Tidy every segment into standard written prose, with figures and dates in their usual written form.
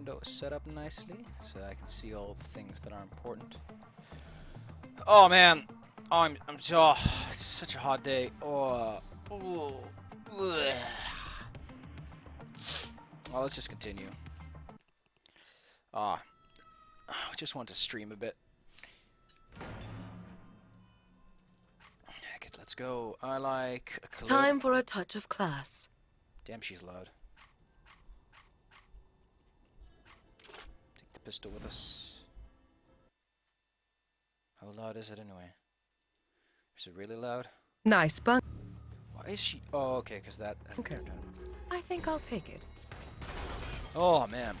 window is set up nicely so I can see all the things that are important. Oh man, I'm so it's such a hot day. Oh, well, let's just continue. I just want to stream a bit. Okay, let's go. I like a clip. Time for a touch of class. Damn, she's loud. Take the pistol with us. How loud is it anyway? Is it really loud? Nice bunk. Why is she? Oh, okay, because that. Okay. I think I'll take it. Oh man.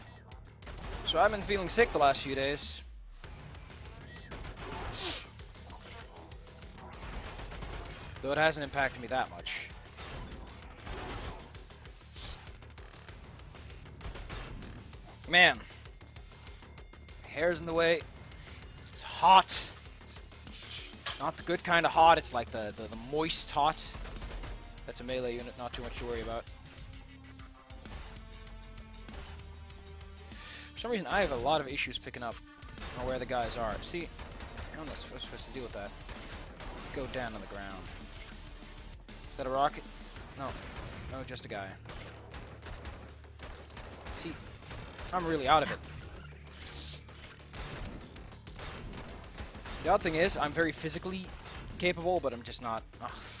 So I've been feeling sick the last few days. Though it hasn't impacted me that much. Man. Hair's in the way. It's hot. Not the good kind of hot, it's like the moist hot. That's a melee unit, not too much to worry about. For some reason, I have a lot of issues picking up on where the guys are. See, I'm not supposed to deal with that. Go down on the ground. Is that a rocket? No. No, just a guy. See, I'm really out of it. The odd thing is, I'm very physically capable, but I'm just not.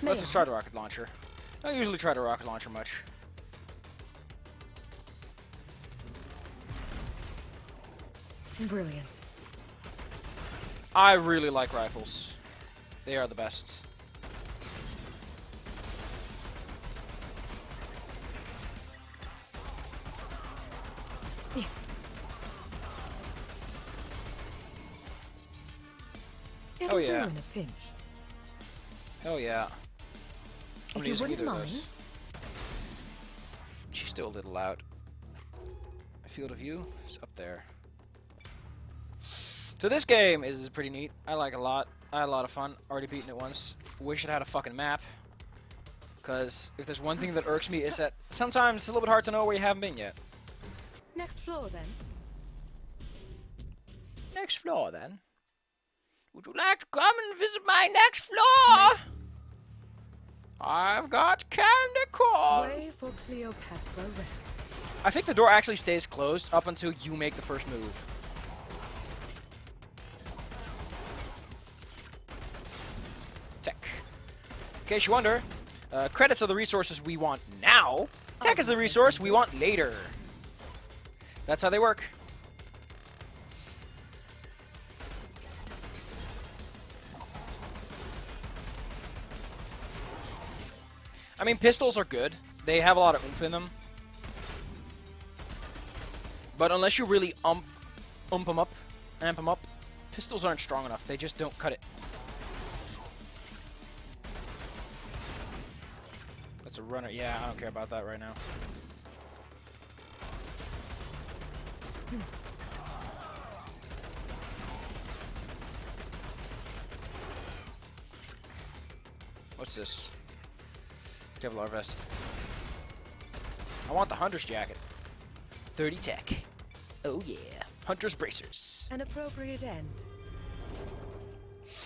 Let's just try the rocket launcher. I don't usually try the rocket launcher much. Brilliant. I really like rifles. They are the best. Yeah. It'll do yeah. in a pinch. Hell yeah. I'm If you using wouldn't either of mind. those. She's still a little loud. Field of view is up there. So this game is pretty neat. I like it a lot. I had a lot of fun. Already beaten it once. Wish it had a fucking map. Because if there's one thing that irks me, it's that sometimes it's a little bit hard to know where you haven't been yet. Next floor, then. Next floor, then. Would you like to come and visit my next floor? I've got candy corn. Way for Cleopatra Rex. I think the door actually stays closed up until you make the first move. Tech. In case you wonder, credits are the resources we want now. Tech is the resource we want later. That's how they work. I mean, pistols are good. They have a lot of oomph in them. But unless you really amp them up, pistols aren't strong enough. They just don't cut it. That's a runner. Yeah, I don't care about that right now. What's this? Kevlar vest. I want the hunter's jacket. 30 tech. Oh yeah. Hunter's bracers. An appropriate end.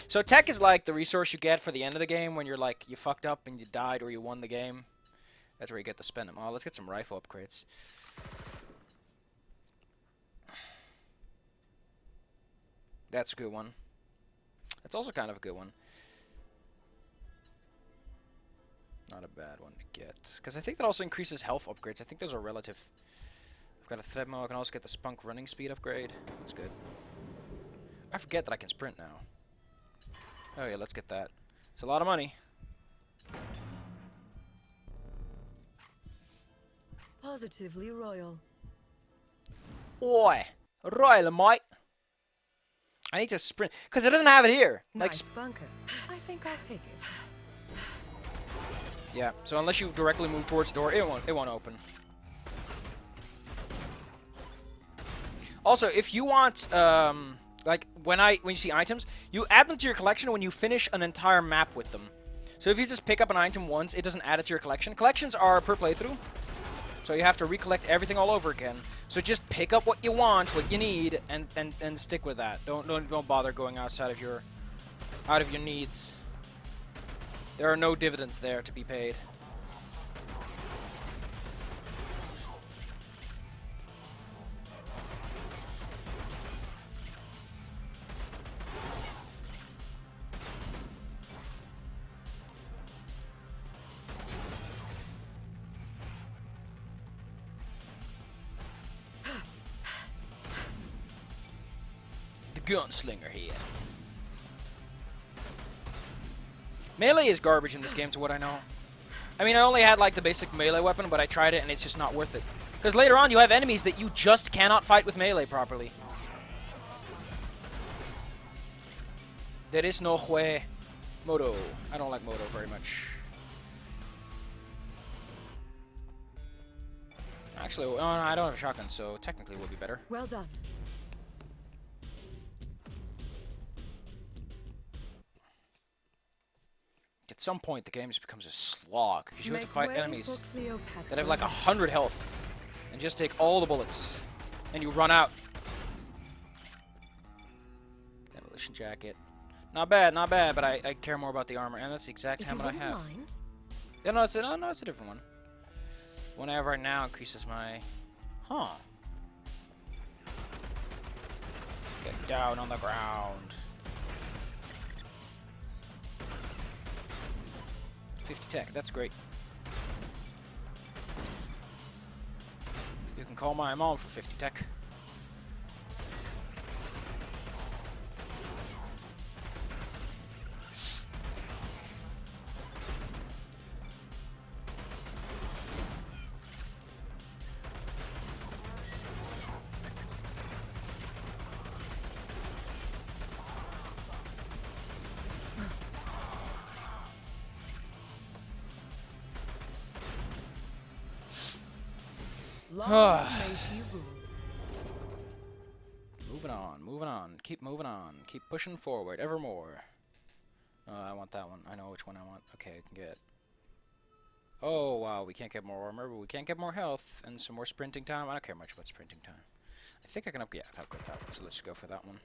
So tech is like the resource you get for the end of the game when you're like, you fucked up and you died or you won the game. That's where you get to spend them. Oh, let's get some rifle upgrades. That's a good one. That's also kind of a good one. Not a bad one to get. Because I think that also increases health upgrades. I think those are relative. I've got a Threadmo. I can also get the Spunk running speed upgrade. That's good. I forget that I can sprint now. Oh yeah, let's get that. It's a lot of money. Positively royal. Oi! Royal, mate! I need to sprint. Because it doesn't have it here. Nice bunker. I think I'll take it. Yeah, so unless you directly move towards the door, it won't open. Also, if you want, like when you see items, you add them to your collection when you finish an entire map with them. So if you just pick up an item once, it doesn't add it to your collection. Collections are per playthrough, So you have to recollect everything all over again. So just pick up what you want, what you need, and stick with that. Don't bother going outside of your needs. There are no dividends there to be paid. Gunslinger here. Melee is garbage in this game, to what I know. I mean, I only had like the basic melee weapon, but I tried it and it's just not worth it. Because later on, you have enemies that you just cannot fight with melee properly. There is no way. Moto. I don't like Moto very much. Actually, no, I don't have a shotgun, so technically it would be better. Well done. At some point, the game just becomes a slog, because you have to fight enemies Cleopatra. that have like 100 health, and just take all the bullets, and you run out. Demolition jacket. Not bad, but I care more about the armor, and that's the exact helmet I have. Mind. Yeah, no, it's a different one. One I have right now increases my... Huh. Get down on the ground. 50 tech, that's great. You can call my mom for 50 tech. Moving on. Keep moving on. Keep pushing forward, evermore. I want that one. I know which one I want. Okay, I can get... Oh, wow, we can't get more armor, but we can't get more health and some more sprinting time. I don't care much about sprinting time. I think I can upgrade that one, so let's go for that one.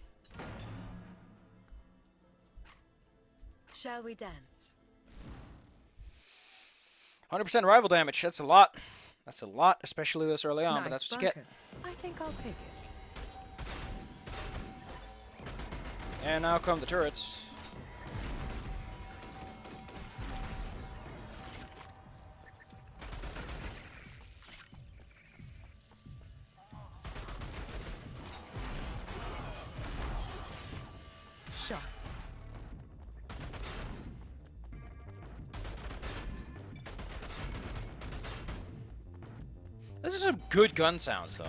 Shall we dance? 100% rival damage. That's a lot. That's a lot, especially this early on, Nice but that's what bunker. you get. I think I'll take it. And now come the turrets. Shot. This is some good gun sounds, though.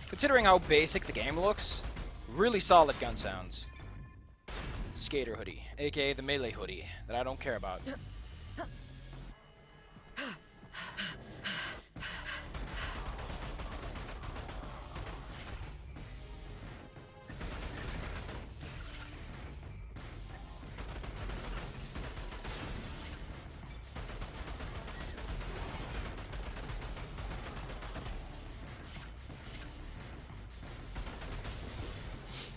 Considering how basic the game looks, really solid gun sounds. Skater hoodie, aka the melee hoodie, that I don't care about.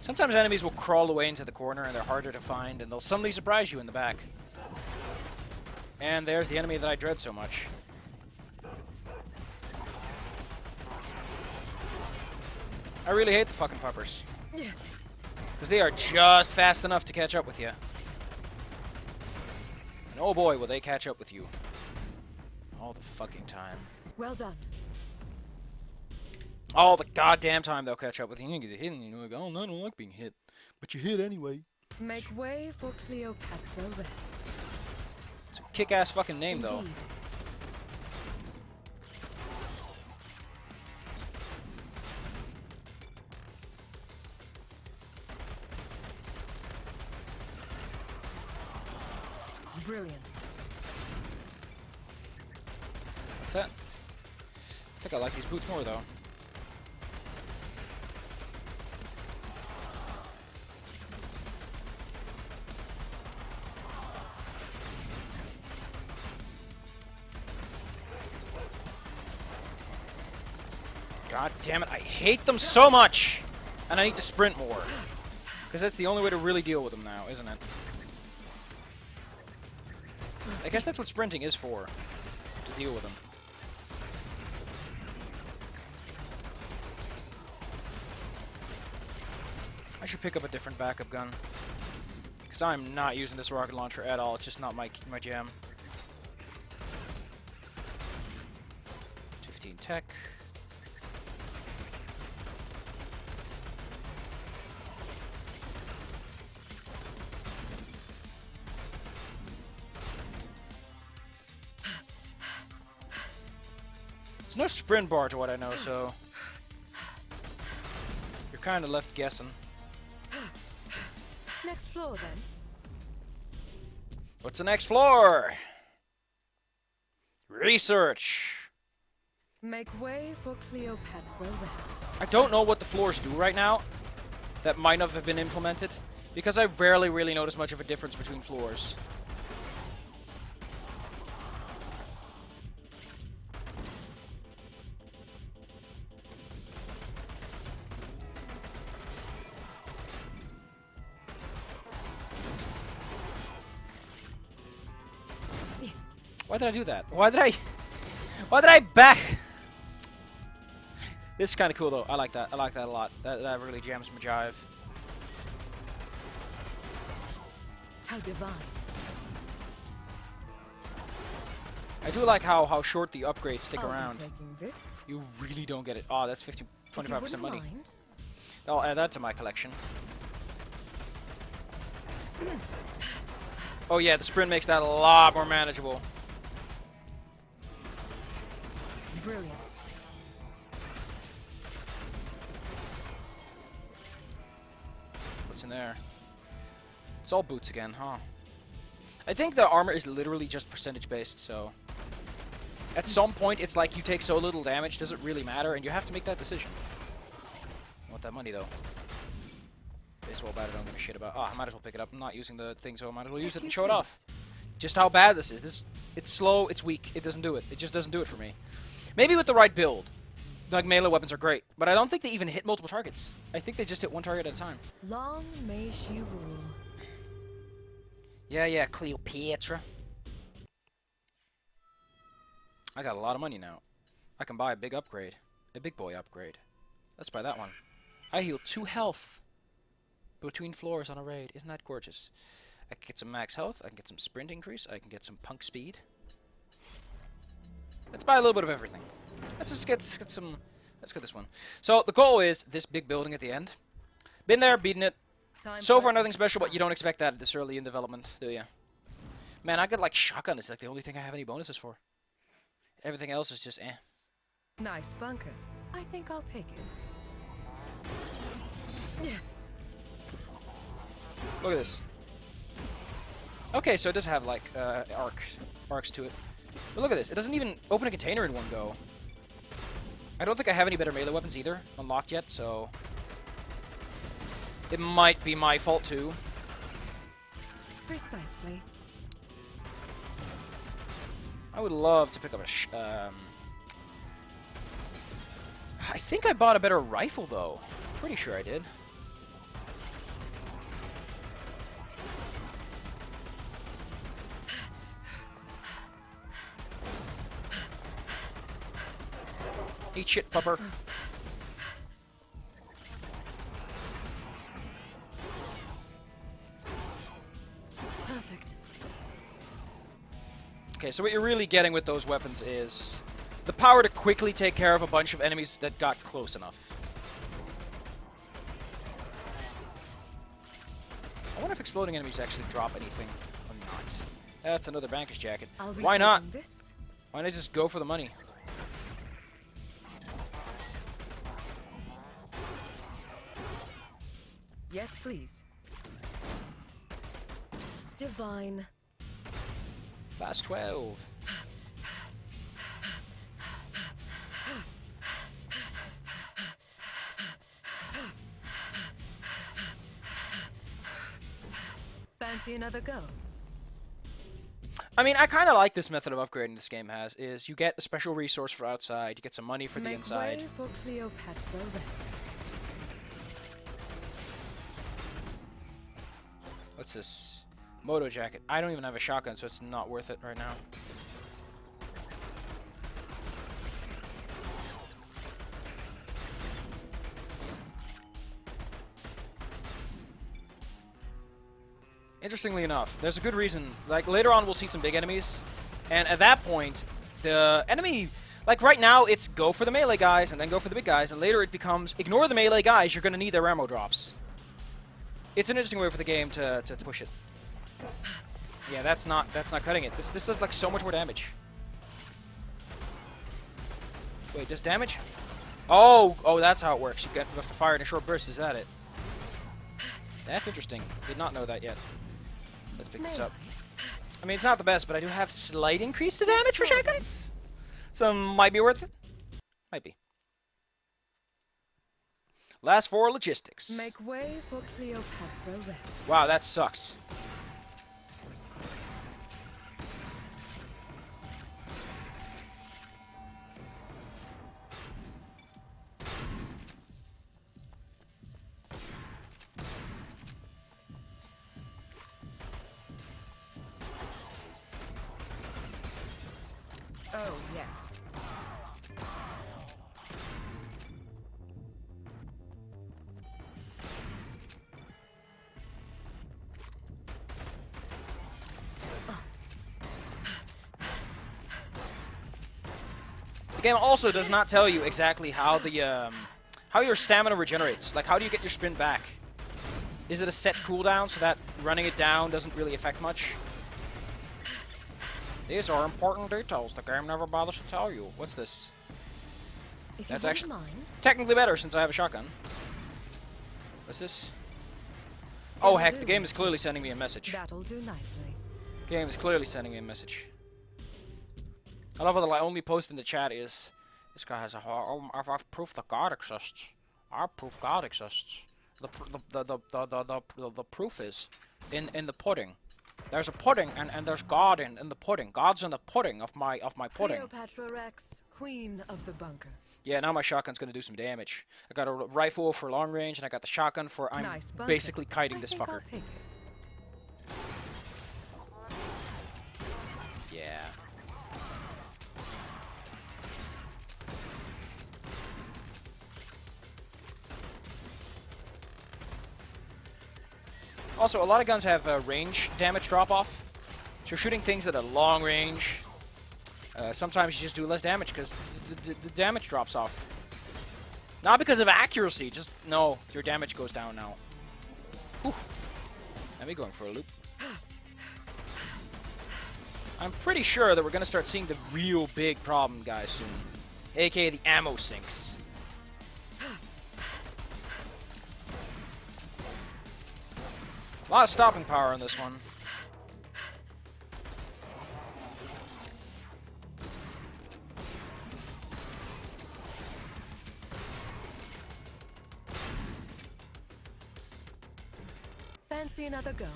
Sometimes enemies will crawl away into the corner and they're harder to find, and they'll suddenly surprise you in the back. And there's the enemy that I dread so much. I really hate the fucking puppers. Because they are just fast enough to catch up with you. And oh boy, will they catch up with you. All the fucking time. Well done. All the goddamn time they'll catch up with you. You get hit and you're like, oh no, I don't like being hit. But you hit anyway. Make way for Cleopatra Rex. It's a kick-ass fucking name, Indeed. though. Brilliant. What's that? I think I like these boots more, though. God damn it, I hate them so much! And I need to sprint more. Because that's the only way to really deal with them now, isn't it? I guess that's what sprinting is for. To deal with them. I should pick up a different backup gun. Because I'm not using this rocket launcher at all. It's just not my jam. 15 tech. There's no sprint bar to what I know, so you're kind of left guessing. Next floor, then. What's the next floor? Research. Make way for Cleopatra Rex. I don't know what the floors do right now that might not have been implemented, because I rarely really notice much of a difference between floors. Why did I do that? Why did I back? This is kind of cool though. I like that. I like that a lot. That really jams my jive. How divine. I do like how short the upgrades stick I'll be around. taking this. You really don't get it. Oh, that's 25% money. Mind. I'll add that to my collection. Oh yeah, the sprint makes that a lot more manageable. Brilliant. What's in there? It's all boots again, huh? I think the armor is literally just percentage based, so at some point it's like you take so little damage, does it really matter? And you have to make that decision. I want that money though. Baseball bat I don't give a shit about. Oh, I might as well pick it up. I'm not using the thing, so I might as well use it and show it off. Just how bad this is. It's slow, it's weak, it doesn't do it. It just doesn't do it for me. Maybe with the right build, like melee weapons are great, but I don't think they even hit multiple targets. I think they just hit one target at a time. Long may she rule. Yeah, Cleopatra. I got a lot of money now. I can buy a big upgrade. A big boy upgrade. Let's buy that one. I heal 2 health between floors on a raid. Isn't that gorgeous? I can get some max health. I can get some sprint increase. I can get some punk speed. Let's buy a little bit of everything. Let's just get some... Let's get this one. So the goal is this big building at the end. Been there, beaten it. So far nothing special, but you don't expect that this early in development, do you? Man, I got like shotgun. It's like the only thing I have any bonuses for. Everything else is just eh. Nice bunker. I think I'll take it. Look at this. Okay, so it does have like arcs to it. But look at this. It doesn't even open a container in one go. I don't think I have any better melee weapons either unlocked yet, so it might be my fault too. Precisely. I would love to pick up a I think I bought a better rifle though. Pretty sure I did. Eat shit, pupper. Perfect. Okay, so what you're really getting with those weapons is the power to quickly take care of a bunch of enemies that got close enough. I wonder if exploding enemies actually drop anything or not. That's another banker's jacket. Why not? This. Why not just go for the money? Yes, please. Divine. Last 12. Fancy another go? I mean, I kind of like this method of upgrading this game has, is you get a special resource for outside, you get some money for the inside. Way for Cleopatra Rex. What's this? Moto jacket. I don't even have a shotgun, so it's not worth it right now. Interestingly enough, there's a good reason. Like, later on we'll see some big enemies, and at that point, the enemy... Like, right now, it's go for the melee guys, and then go for the big guys, and later it becomes, ignore the melee guys, you're gonna need their ammo drops. It's an interesting way for the game to push it. Yeah, that's not cutting it. This does, like, so much more damage. Wait, does damage? Oh, that's how it works. You have to fire in a short burst, is that it? That's interesting. Did not know that yet. Let's pick this up. I mean, it's not the best, but I do have slight increase to damage for shotguns. So, might be worth it. Might be. Last 4 logistics. Make way for Cleopatra Rex. Wow, that sucks. Oh, yes. The game also does not tell you exactly how the how your stamina regenerates. Like, how do you get your sprint back? Is it a set cooldown so that running it down doesn't really affect much? These are important details the game never bothers to tell you. What's this? If That's you actually don't mind, technically better since I have a shotgun. What's this? Oh heck, the game is clearly sending me a message. that'll do nicely. The game is clearly sending me a message. I love how the only post in the chat is, this guy has a I've proof that God exists. I proof God exists. The proof is in the pudding. There's a pudding and there's God in the pudding. God's in the pudding of my pudding. Cleopatra Rex, queen of the bunker. Yeah, now my shotgun's gonna do some damage. I got a rifle for long range and I got the shotgun for I'm Nice bunker. basically kiting this I'll fucker. take it. Yeah. Also, a lot of guns have range damage drop-off. So you're shooting things at a long range. Sometimes you just do less damage because the damage drops off. Not because of accuracy, just, no, your damage goes down now. Whew. Let me going for a loop. I'm pretty sure that we're going to start seeing the real big problem, guys, soon. AKA the ammo sinks. A lot of stopping power on this one. Fancy another go?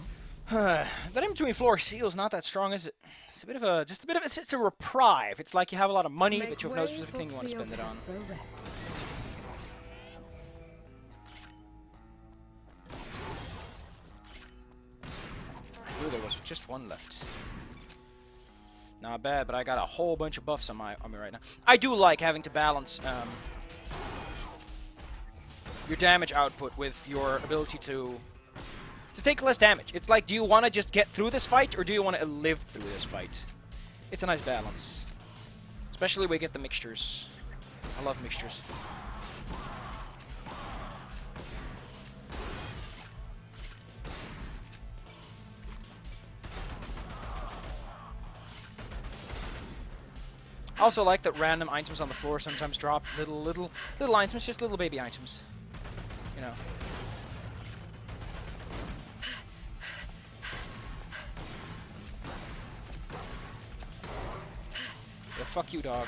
That in-between floor seal is not that strong, is it? It's a bit of a, it's a reprieve. It's like you have a lot of money, but you have no specific thing you want to spend it on. Ooh, there was just one left. Not bad, but I got a whole bunch of buffs on me right now. I do like having to balance your damage output with your ability to take less damage. It's like, do you want to just get through this fight, or do you want to live through this fight? It's a nice balance. Especially when we get the mixtures. I love mixtures. I also like that random items on the floor sometimes drop little items, just little baby items. You know. Yeah, fuck you, dog.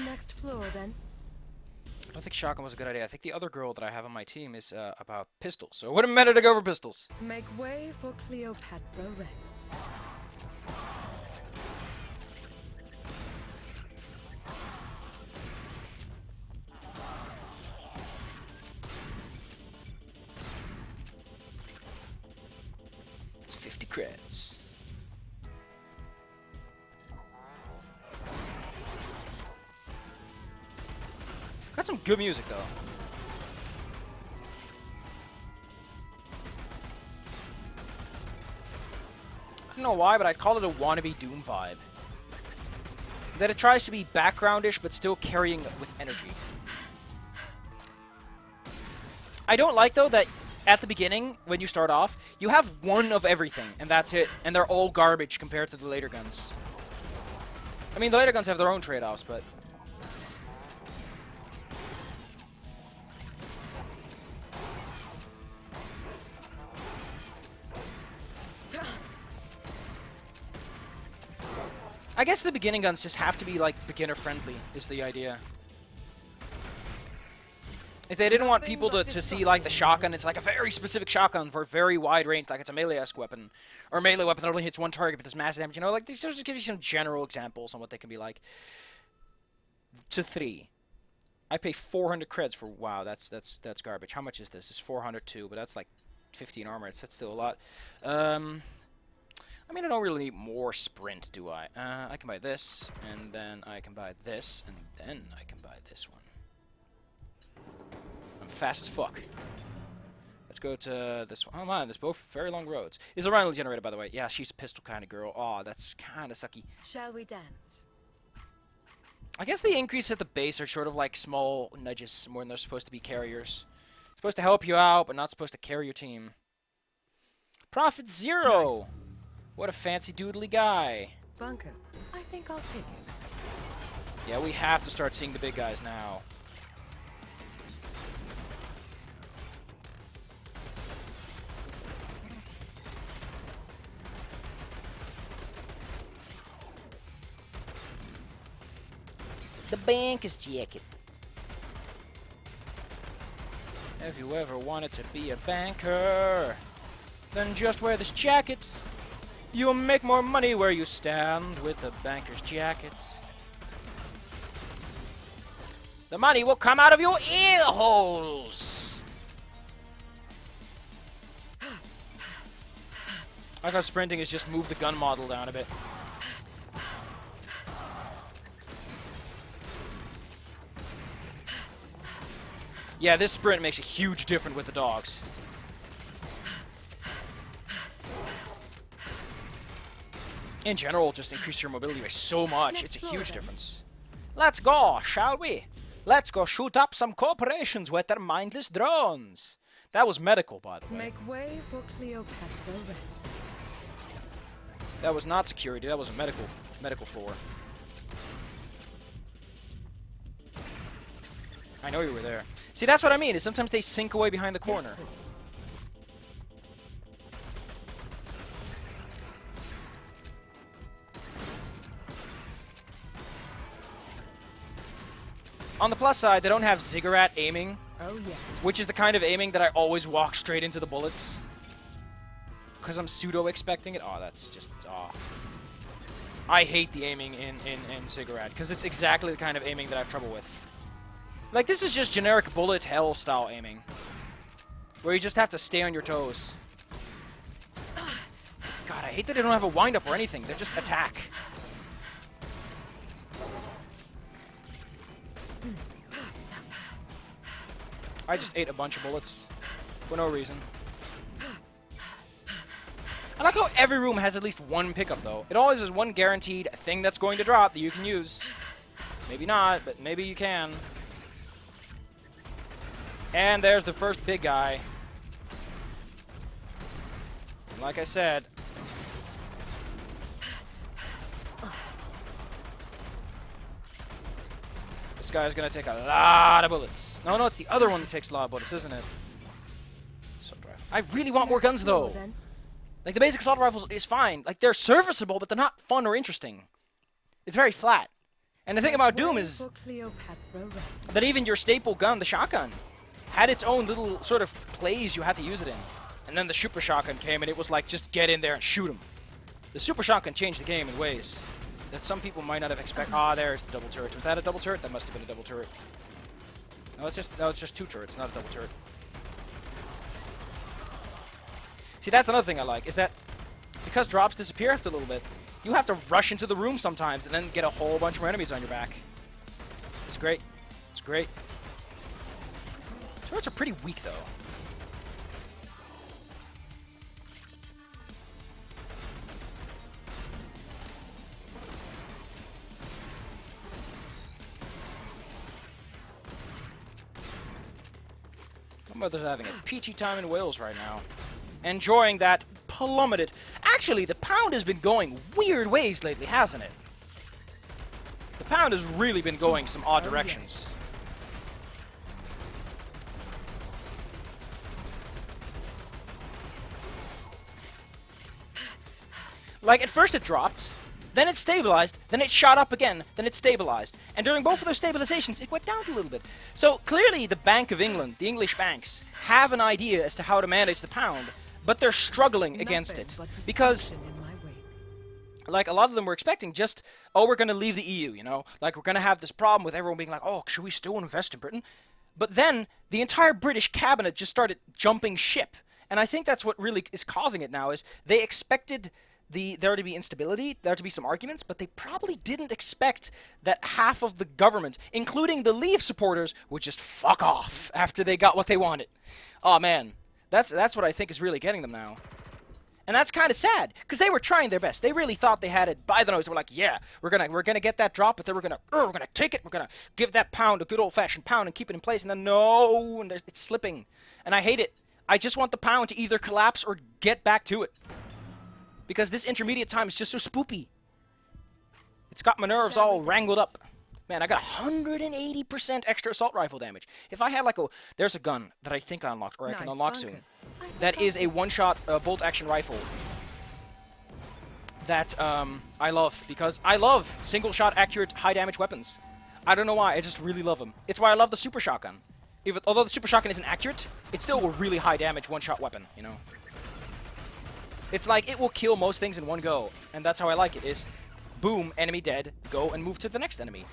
Next floor, then. don't think shotgun was a good idea. I think the other girl that I have on my team is about pistols. So it wouldn't matter to go for pistols. Make way for Cleopatra Rex. It's 50 creds. Got some good music though. I don't know why, but I'd call it a wannabe Doom vibe. That it tries to be backgroundish, but still carrying with energy. I don't like, though, that at the beginning, when you start off, you have one of everything, and that's it. And they're all garbage compared to the later guns. I mean, the later guns have their own trade-offs, but... I guess the beginning guns just have to be, like, beginner-friendly, is the idea. If they didn't want people to see, like, the shotgun, it's like a very specific shotgun for a very wide range, like it's a melee-esque weapon. Or a melee weapon that only hits one target but does massive damage, you know? Like, these just give you some general examples on what they can be like. To 3. I pay 400 creds for, wow, that's garbage. How much is this? It's 402, but that's like 15 armor. That's still a lot. I mean, I don't really need more sprint, do I? I can buy this, and then I can buy this, and then I can buy this one. I'm fast as fuck. Let's go to this one. Oh man, there's both very long roads. Is a Rhino generator, by the way. Yeah, she's a pistol kind of girl. Oh, that's kind of sucky. Shall we dance? I guess the increase at the base are sort of like small nudges more than they're supposed to be carriers. Supposed to help you out, but not supposed to carry your team. Profit 0! Nice. What a fancy doodly guy. Bunker. I think I'll take it. Yeah, we have to start seeing the big guys now. The banker's jacket. Have you ever wanted to be a banker? Then just wear this jacket. You'll make more money where you stand with the banker's jacket. The money will come out of your ear holes. I thought sprinting is just move the gun model down a bit. Yeah, this sprint makes a huge difference with the dogs. In general, just increase your mobility by so much. It's a huge difference. Let's go, shall we? Let's go shoot up some corporations with their mindless drones. That was medical, by the way. Make way for Cleopatra Rex. That was not security. That was a medical floor. I know you were there. See, that's what I mean, is sometimes they sink away behind the corner. Yes, on the plus side, they don't have ziggurat aiming. Oh, yes. Which is the kind of aiming that I always walk straight into the bullets. Because I'm pseudo-expecting it. Oh, that's just... Oh. I hate the aiming in ziggurat, because it's exactly the kind of aiming that I have trouble with. Like, this is just generic bullet hell style aiming. Where you just have to stay on your toes. God, I hate that they don't have a wind-up or anything. They're just attack. I just ate a bunch of bullets. For no reason. I like how every room has at least one pickup, though. It always has one guaranteed thing that's going to drop that you can use. Maybe not, but maybe you can. And there's the first big guy. And like I said... This guy's gonna take a lot of bullets. No, it's the other one that takes a lot of bullets, isn't it? Assault rifle. I really want more guns, though. Like, the basic assault rifles is fine. Like, they're serviceable, but they're not fun or interesting. It's very flat. And the thing about Doom is that even your staple gun, the shotgun, had its own little sort of plays you had to use it in. And then the super shotgun came and it was like, just get in there and shoot him. The super shotgun changed the game in ways that some people might not have expected. Ah, there's the double turret. Was that a double turret? That must have been a double turret. No, it's just two turrets, not a double turret. See, that's another thing I like, is that because drops disappear after a little bit, you have to rush into the room sometimes and then get a whole bunch more enemies on your back. It's great. It's great. Turrets are pretty weak, though. My mother's having a peachy time in Wales right now. Enjoying that plummeted. Actually, the pound has been going weird ways lately, hasn't it? The pound has really been going some odd directions. Yes. Like, at first it dropped, then it stabilized, then it shot up again, then it stabilized. And during both of those stabilizations, it went down a little bit. So, clearly the Bank of England, the English banks, have an idea as to how to manage the pound, but they're struggling against it. Because, like, a lot of them were expecting just, oh, we're going to leave the EU, you know? Like, we're going to have this problem with everyone being like, oh, should we still invest in Britain? But then, the entire British cabinet just started jumping ship. And I think that's what really is causing it now, is they expected there to be instability, there to be some arguments, but they probably didn't expect that half of the government, including the Leave supporters, would just fuck off after they got what they wanted. Oh man, that's what I think is really getting them now. And that's kind of sad, because they were trying their best. They really thought they had it by the nose. They were like, yeah, we're gonna get that drop, but then we're gonna take it. We're gonna give that pound a good old-fashioned pound and keep it in place. And then no, and it's slipping, and I hate it. I just want the pound to either collapse or get back to it. Because this intermediate time is just so spoopy. It's got my nerves all wrangled up. Man, I got 180% extra assault rifle damage. If I had like there's a gun that I think I unlocked, or I can unlock soon. That is a one-shot bolt-action rifle. That I love, because I love single-shot accurate high-damage weapons. I don't know why, I just really love them. It's why I love the super shotgun. Although the super shotgun isn't accurate, it's still a really high-damage one-shot weapon, you know? It's like, it will kill most things in one go, and that's how I like it, is boom, enemy dead, go and move to the next enemy.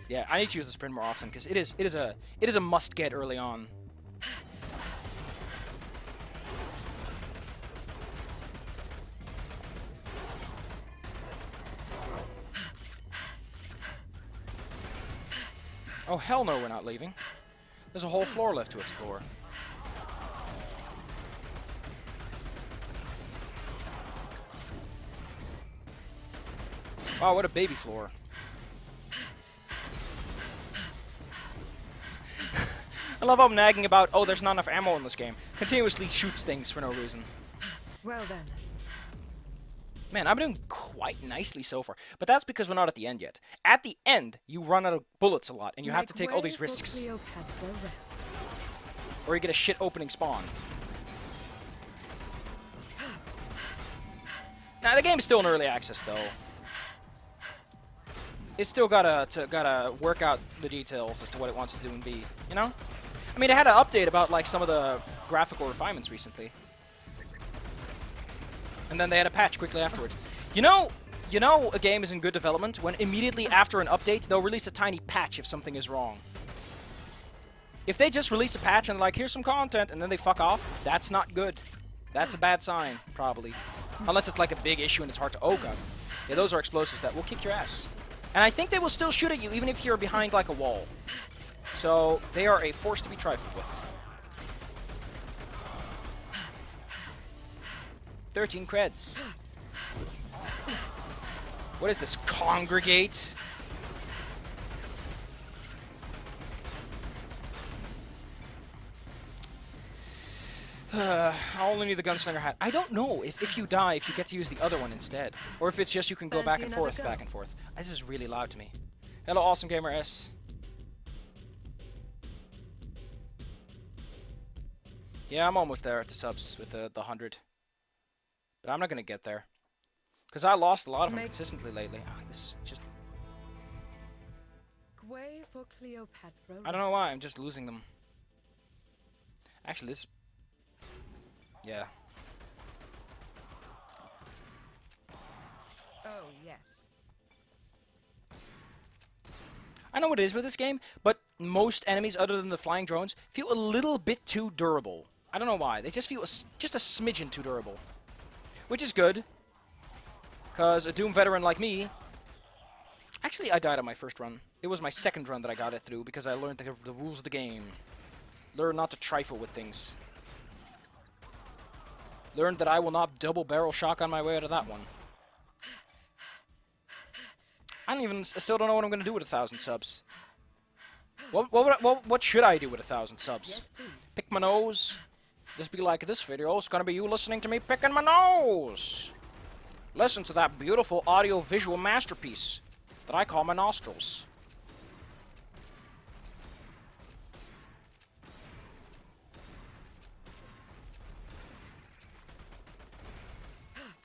Yeah, I need to use the sprint more often, because it is a must-get early on. Oh, hell no, we're not leaving. There's a whole floor left to explore. Wow, what a baby floor. I love how I'm nagging about, oh, there's not enough ammo in this game. Continuously shoots things for no reason. Well then. Man, I'm doing quite nicely so far. But that's because we're not at the end yet. At the end, you run out of bullets a lot, and you have to take all these risks. Or you get a shit opening spawn. Now, the game is still in early access, though. It's still gotta work out the details as to what it wants to do and be, you know? I mean, it had an update about, like, some of the graphical refinements recently. And then they had a patch quickly afterwards. You know a game is in good development when immediately after an update, they'll release a tiny patch if something is wrong. If they just release a patch and like, here's some content, and then they fuck off, that's not good. That's a bad sign, probably. Unless it's like a big issue and it's hard to... Oh, God. Yeah, those are explosives that will kick your ass. And I think they will still shoot at you even if you're behind like a wall. So they are a force to be trifled with. 13 creds. What is this? Congregate? I only need the gunslinger hat. I don't know if you die, if you get to use the other one instead. Or if it's just you can go back and forth, back and forth. This is really loud to me. Hello, Awesome Gamer S. Yeah, I'm almost there at the subs with the 100. But I'm not going to get there. Because I lost a lot of them consistently lately. Oh, this just... Way for Cleopatra. I don't know why, I'm just losing them. Actually, this... Yeah. Oh, yes. I know what it is with this game, but most enemies, other than the flying drones, feel a little bit too durable. I don't know why. They just feel just a smidgen too durable. Which is good. Because a Doom veteran like me... Actually, I died on my first run. It was my second run that I got it through, because I learned the rules of the game. Learn not to trifle with things. Learned that I will not double barrel shotgun my way out of that one. I still don't know what I'm going to do with 1,000 subs. What should I do with 1,000 subs? Yes, please. Pick my nose? Just be like this video. It's going to be you listening to me picking my nose. Listen to that beautiful audio-visual masterpiece that I call my nostrils.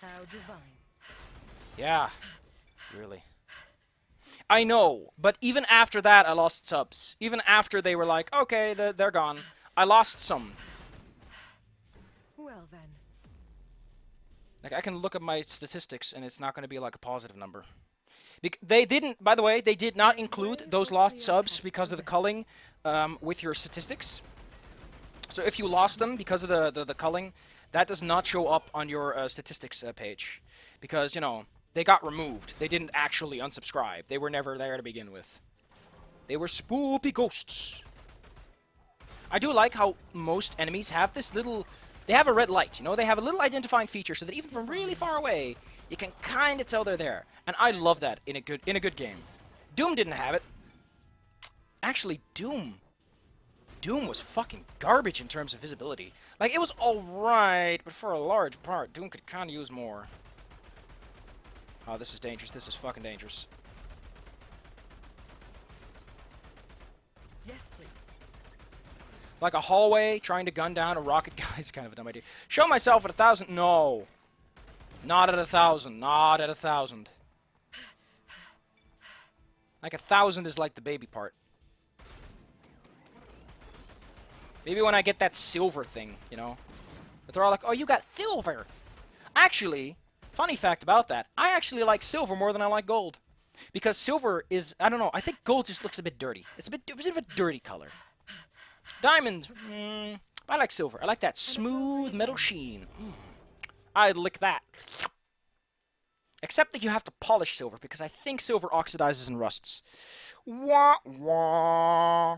How divine. Yeah, really. I know, but even after that I lost subs. Even after they were like, okay, they're gone, I lost some. Well then. Like, I can look at my statistics and it's not going to be like a positive number. They didn't, by the way, they did not include those lost subs because of the culling with your statistics. So if you lost them because of the culling, that does not show up on your statistics page. Because, you know, they got removed. They didn't actually unsubscribe. They were never there to begin with. They were spoopy ghosts. I do like how most enemies have this little... They have a red light, you know? They have a little identifying feature so that even from really far away, you can kind of tell they're there. And I love that in a good game. Doom didn't have it. Actually, Doom was fucking garbage in terms of visibility. Like, it was alright, but for a large part, Doom could kind of use more. Oh, this is dangerous. This is fucking dangerous. Yes, please. Like a hallway trying to gun down a rocket guy is kind of a dumb idea. Show myself at 1,000. No. Not at 1,000. Not at 1,000. Like 1,000 is like the baby part. Maybe when I get that silver thing, you know. But they're all like, oh, you got silver. Actually, funny fact about that, I actually like silver more than I like gold. Because silver is, I don't know, I think gold just looks a bit dirty. It's a bit of a dirty color. Diamonds, I like silver. I like that smooth metal sheen. I'd lick that. Except that you have to polish silver, because I think silver oxidizes and rusts. Wah, wah.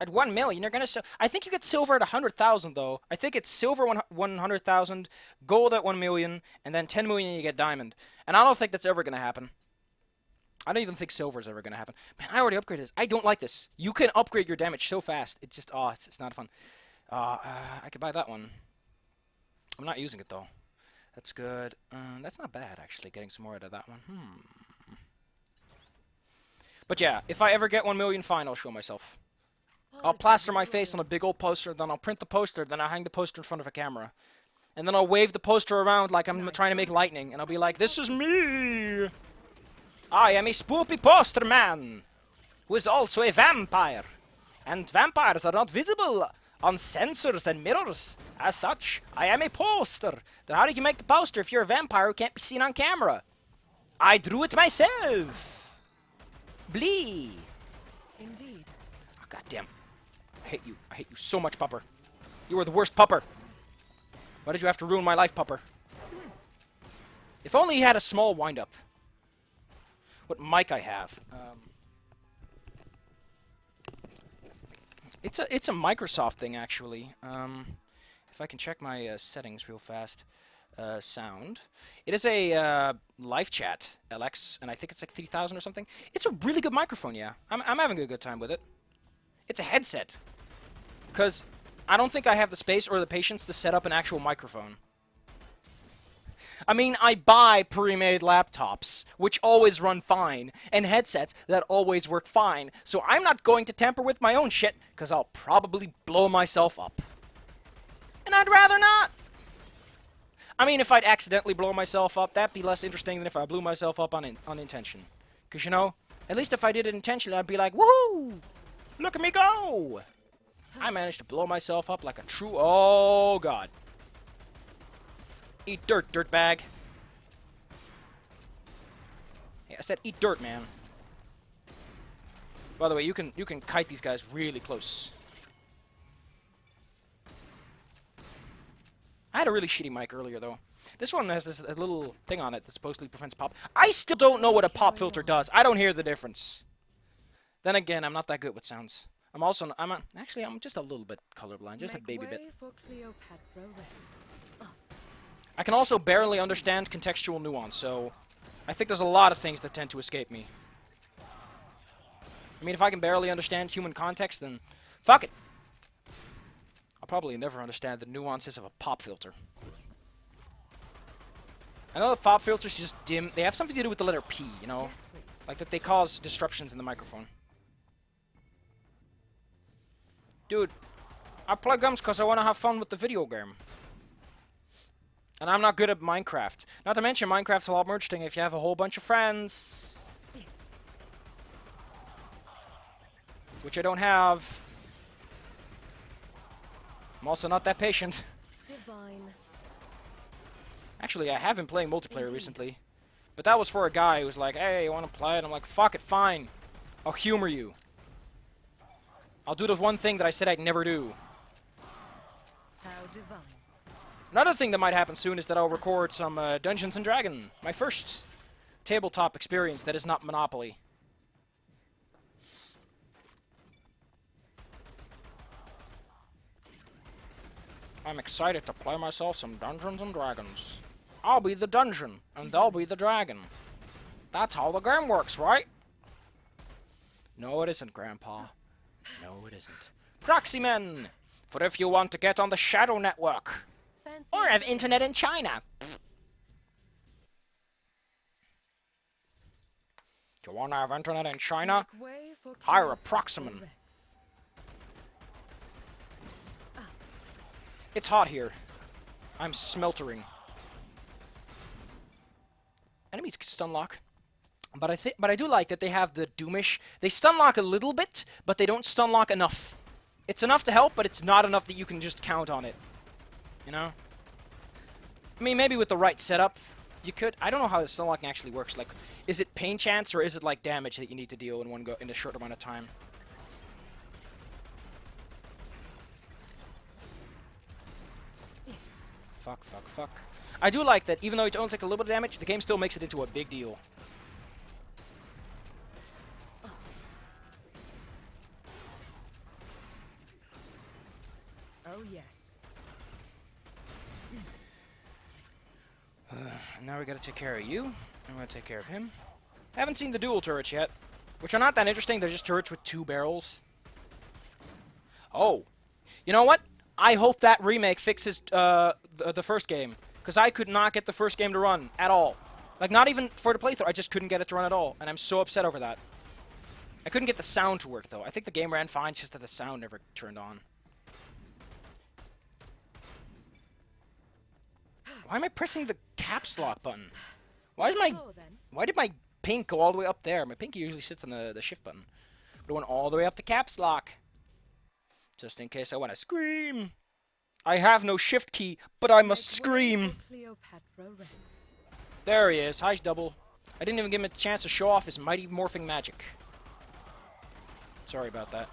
At 1 million, you're gonna sell... I think you get silver at 100,000, though. I think it's silver 100,000, gold at 1 million, and then 10 million you get diamond. And I don't think that's ever gonna happen. I don't even think silver is ever gonna happen. Man, I already upgraded this. I don't like this. You can upgrade your damage so fast. It's just... Oh, it's not fun. I could buy that one. I'm not using it, though. That's good. That's not bad, actually, getting some more out of that one. But yeah, if I ever get 1 million, fine, I'll show myself. I'll plaster my face on a big old poster, then I'll print the poster, then I'll hang the poster in front of a camera. And then I'll wave the poster around like I'm trying to make lightning, and I'll be like, this is me! I am a spoopy poster man, who is also a vampire. And vampires are not visible on sensors and mirrors. As such, I am a poster. Then how do you make the poster if you're a vampire who can't be seen on camera? I drew it myself. Blee. Indeed. Oh, goddamn. I hate you. I hate you so much, Pupper. You are the worst Pupper. Why did you have to ruin my life, Pupper? If only he had a small wind-up. What mic I have? It's a Microsoft thing, actually. If I can check my settings real fast. Sound. It is a live chat LX, and I think it's like 3,000 or something. It's a really good microphone, yeah. I'm having a good time with it. It's a headset. Because I don't think I have the space or the patience to set up an actual microphone. I mean, I buy pre-made laptops, which always run fine, and headsets that always work fine, so I'm not going to tamper with my own shit, because I'll probably blow myself up. And I'd rather not. I mean, if I'd accidentally blow myself up, that'd be less interesting than if I blew myself up on intention. Because, you know, At least if I did it intentionally, I'd be like, woohoo! Look at me go! I managed to blow myself up like a true... Oh, God. Eat dirt, dirtbag. Hey, I said eat dirt, man. By the way, you can kite these guys really close. I had a really shitty mic earlier, though. This one has a little thing on it that supposedly prevents pop. I still don't know what a pop filter does. I don't hear the difference. Then again, I'm not that good with sounds. Actually, I'm just a little bit colorblind, just a baby bit. I can also barely understand contextual nuance, so I think there's a lot of things that tend to escape me. I mean, if I can barely understand human context, then fuck it. I'll probably never understand the nuances of a pop filter. I know that pop filters just dim. They have something to do with the letter P, you know? Yes, like that they cause disruptions in the microphone. Dude, I play games because I want to have fun with the video game. And I'm not good at Minecraft. Not to mention, Minecraft's a lot more interesting if you have a whole bunch of friends. Which I don't have. I'm also not that patient. Divine. Actually, I have been playing multiplayer recently. But that was for a guy who was like, hey, you want to play it? I'm like, fuck it, fine. I'll humor you. I'll do the one thing that I said I'd never do. How divine. Another thing that might happen soon is that I'll record some Dungeons & Dragons. My first tabletop experience that is not Monopoly. I'm excited to play myself some Dungeons & Dragons. I'll be the dungeon, and they'll be the dragon. That's how the game works, right? No, it isn't, Grandpa. No, it isn't. Proxymen! For if you want to get on the Shadow Network. Fancy Or have internet in China. Do you want to have internet in China? Make way for Hire a Cleopatra proxyman. Rex. It's hot here. I'm smeltering. Enemies stun lock. But I do like that they have the Doomish. They stun lock a little bit, but they don't stun lock enough. It's enough to help, but it's not enough that you can just count on it. You know? I mean, maybe with the right setup, you could. I don't know how the stun locking actually works. Like, is it pain chance or is it like damage that you need to deal in one go in a short amount of time? Fuck, fuck, fuck. I do like that even though you only take a little bit of damage, the game still makes it into a big deal. Oh yes. Now we gotta take care of you. I'm gonna take care of him. Haven't seen the dual turrets yet, which are not that interesting. They're just turrets with 2 barrels. Oh, you know what? I hope that remake fixes the first game, because I could not get the first game to run at all. Like, not even for the playthrough. I just couldn't get it to run at all, and I'm so upset over that. I couldn't get the sound to work, though. I think the game ran fine, just that the sound never turned on. Why am I pressing the caps lock button? Why did my pink go all the way up there? My pinky usually sits on the shift button. But it went all the way up to caps lock. Just in case I want to scream. I have no shift key, but I must scream. Cleopatra Rex. There he is. Hi, double. I didn't even give him a chance to show off his mighty morphing magic. Sorry about that.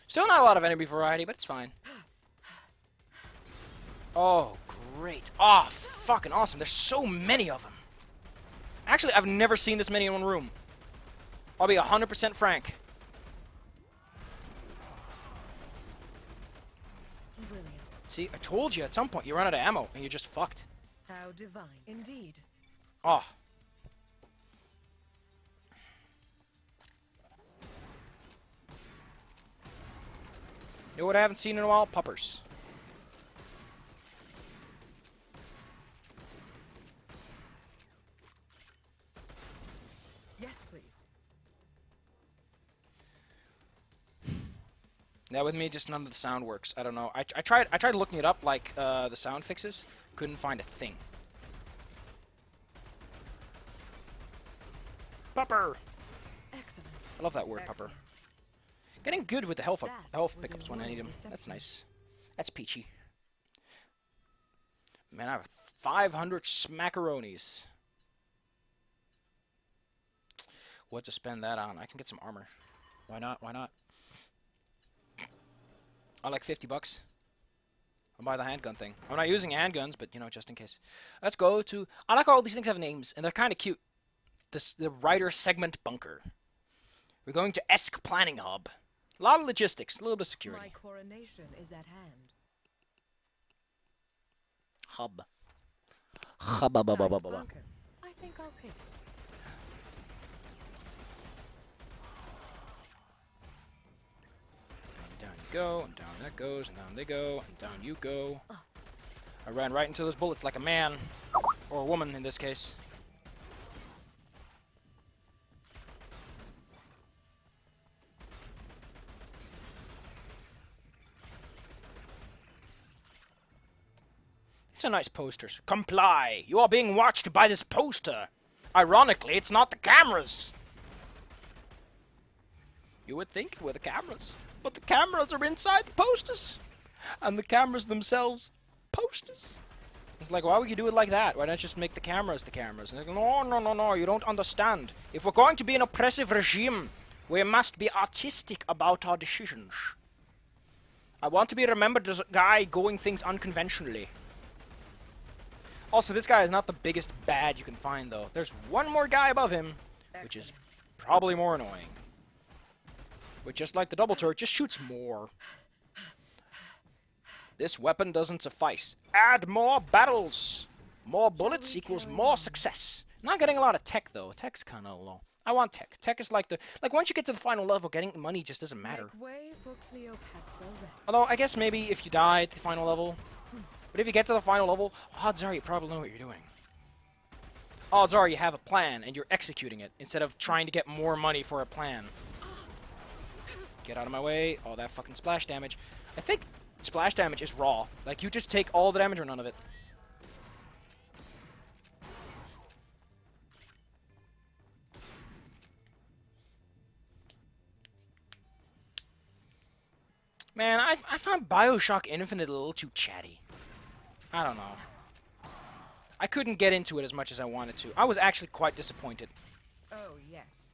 Still not a lot of enemy variety, but it's fine. Oh, great. Oh, fucking awesome. There's so many of them. Actually, I've never seen this many in one room. I'll be 100% frank. Brilliant. See, I told you at some point you run out of ammo and you're just fucked. How divine. Indeed. Oh. You know what I haven't seen in a while? Puppers. Yes, please. Now with me, just none of the sound works. I don't know. I tried looking it up, like the sound fixes. Couldn't find a thing. Pupper. Excellent. I love that word, pupper. Excellent. Getting good with the health That health was a pickups when I need them. royal That's reception. nice. That's peachy. Man, I have 500 smackaronis. What to spend that on? I can get some armor. Why not? Why not? I like 50 bucks. I'll buy the handgun thing. I'm not using handguns, but you know, just in case. Let's go to. I like all these things have names, and they're kind of cute. The Rider Segment Bunker. We're going to Esk Planning Hub. A lot of logistics, a little bit of security. My coronation is at hand. Hub. Nice bunker. I think I'll take it. And down you go, and down that goes, and down they go, and down you go. I ran right into those bullets like a man. Or a woman in this case. These are nice posters. Comply! You are being watched by this poster! Ironically, it's not the cameras! You would think it were the cameras, but the cameras are inside the posters! And the cameras themselves, posters! It's like, why would you do it like that? Why not just make the cameras? And they're like, no, no, no, no, you don't understand. If we're going to be an oppressive regime, we must be artistic about our decisions. I want to be remembered as a guy going things unconventionally. Also, this guy is not the biggest bad you can find, though. There's one more guy above him, which is probably more annoying. But just like the double turret, just shoots more. This weapon doesn't suffice. Add more battles! More bullets equals more success. Not getting a lot of tech, though. Tech's kind of low. I want tech. Tech is like the... Like, once you get to the final level, getting money just doesn't matter. Make way for Cleopatra Rex. Although, I guess maybe if you die at the final level... But if you get to the final level, odds are you probably know what you're doing. Odds are you have a plan, and you're executing it, instead of trying to get more money for a plan. Get out of my way. All that fucking splash damage. I think splash damage is raw. Like, you just take all the damage or none of it. Man, I found Bioshock Infinite a little too chatty. I don't know. I couldn't get into it as much as I wanted to. I was actually quite disappointed. Oh, yes.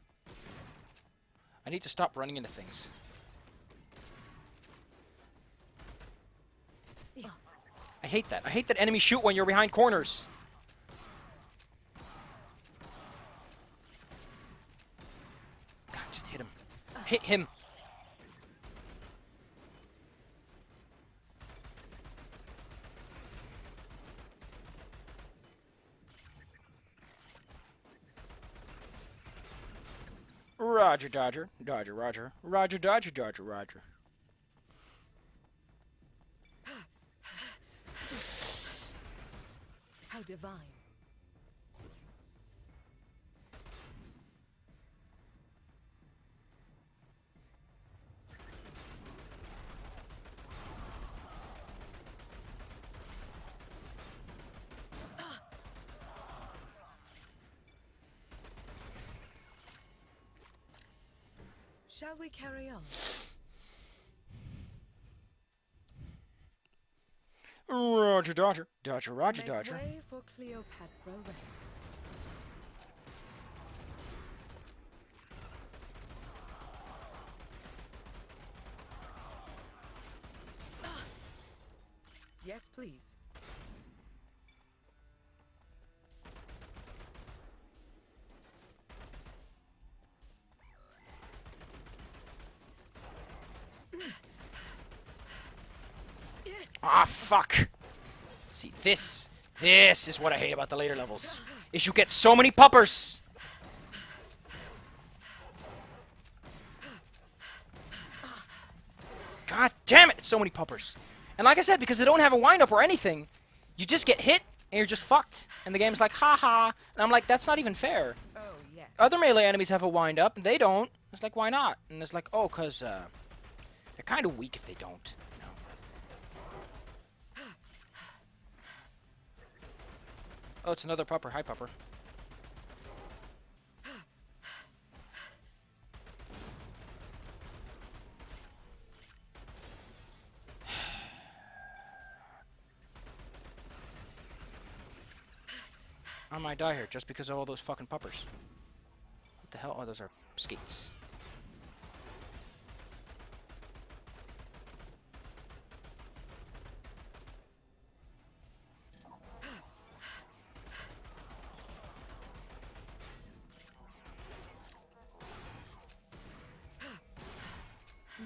I need to stop running into things. I hate that. I hate that enemies shoot when you're behind corners. God, just hit him. Hit him. Roger, Dodger. Dodger, Roger. Roger, Dodger, Dodger, Roger. How divine. Shall we carry on? Roger, Dodger. Dodger, Roger, Make Dodger. way for Cleopatra Rex. Yes, please. Ah, fuck. See, this is what I hate about the later levels. Is you get so many puppers. God damn it, so many puppers. And like I said, because they don't have a wind-up or anything, you just get hit, and you're just fucked. And the game's like, haha. And I'm like, that's not even fair. Oh, yes. Other melee enemies have a wind-up, and they don't. It's like, why not? And it's like, oh, because, they're kind of weak if they don't. You know? Oh, it's another pupper. Hi, pupper. I might die here just because of all those fucking puppers. What the hell? Oh, those are skates.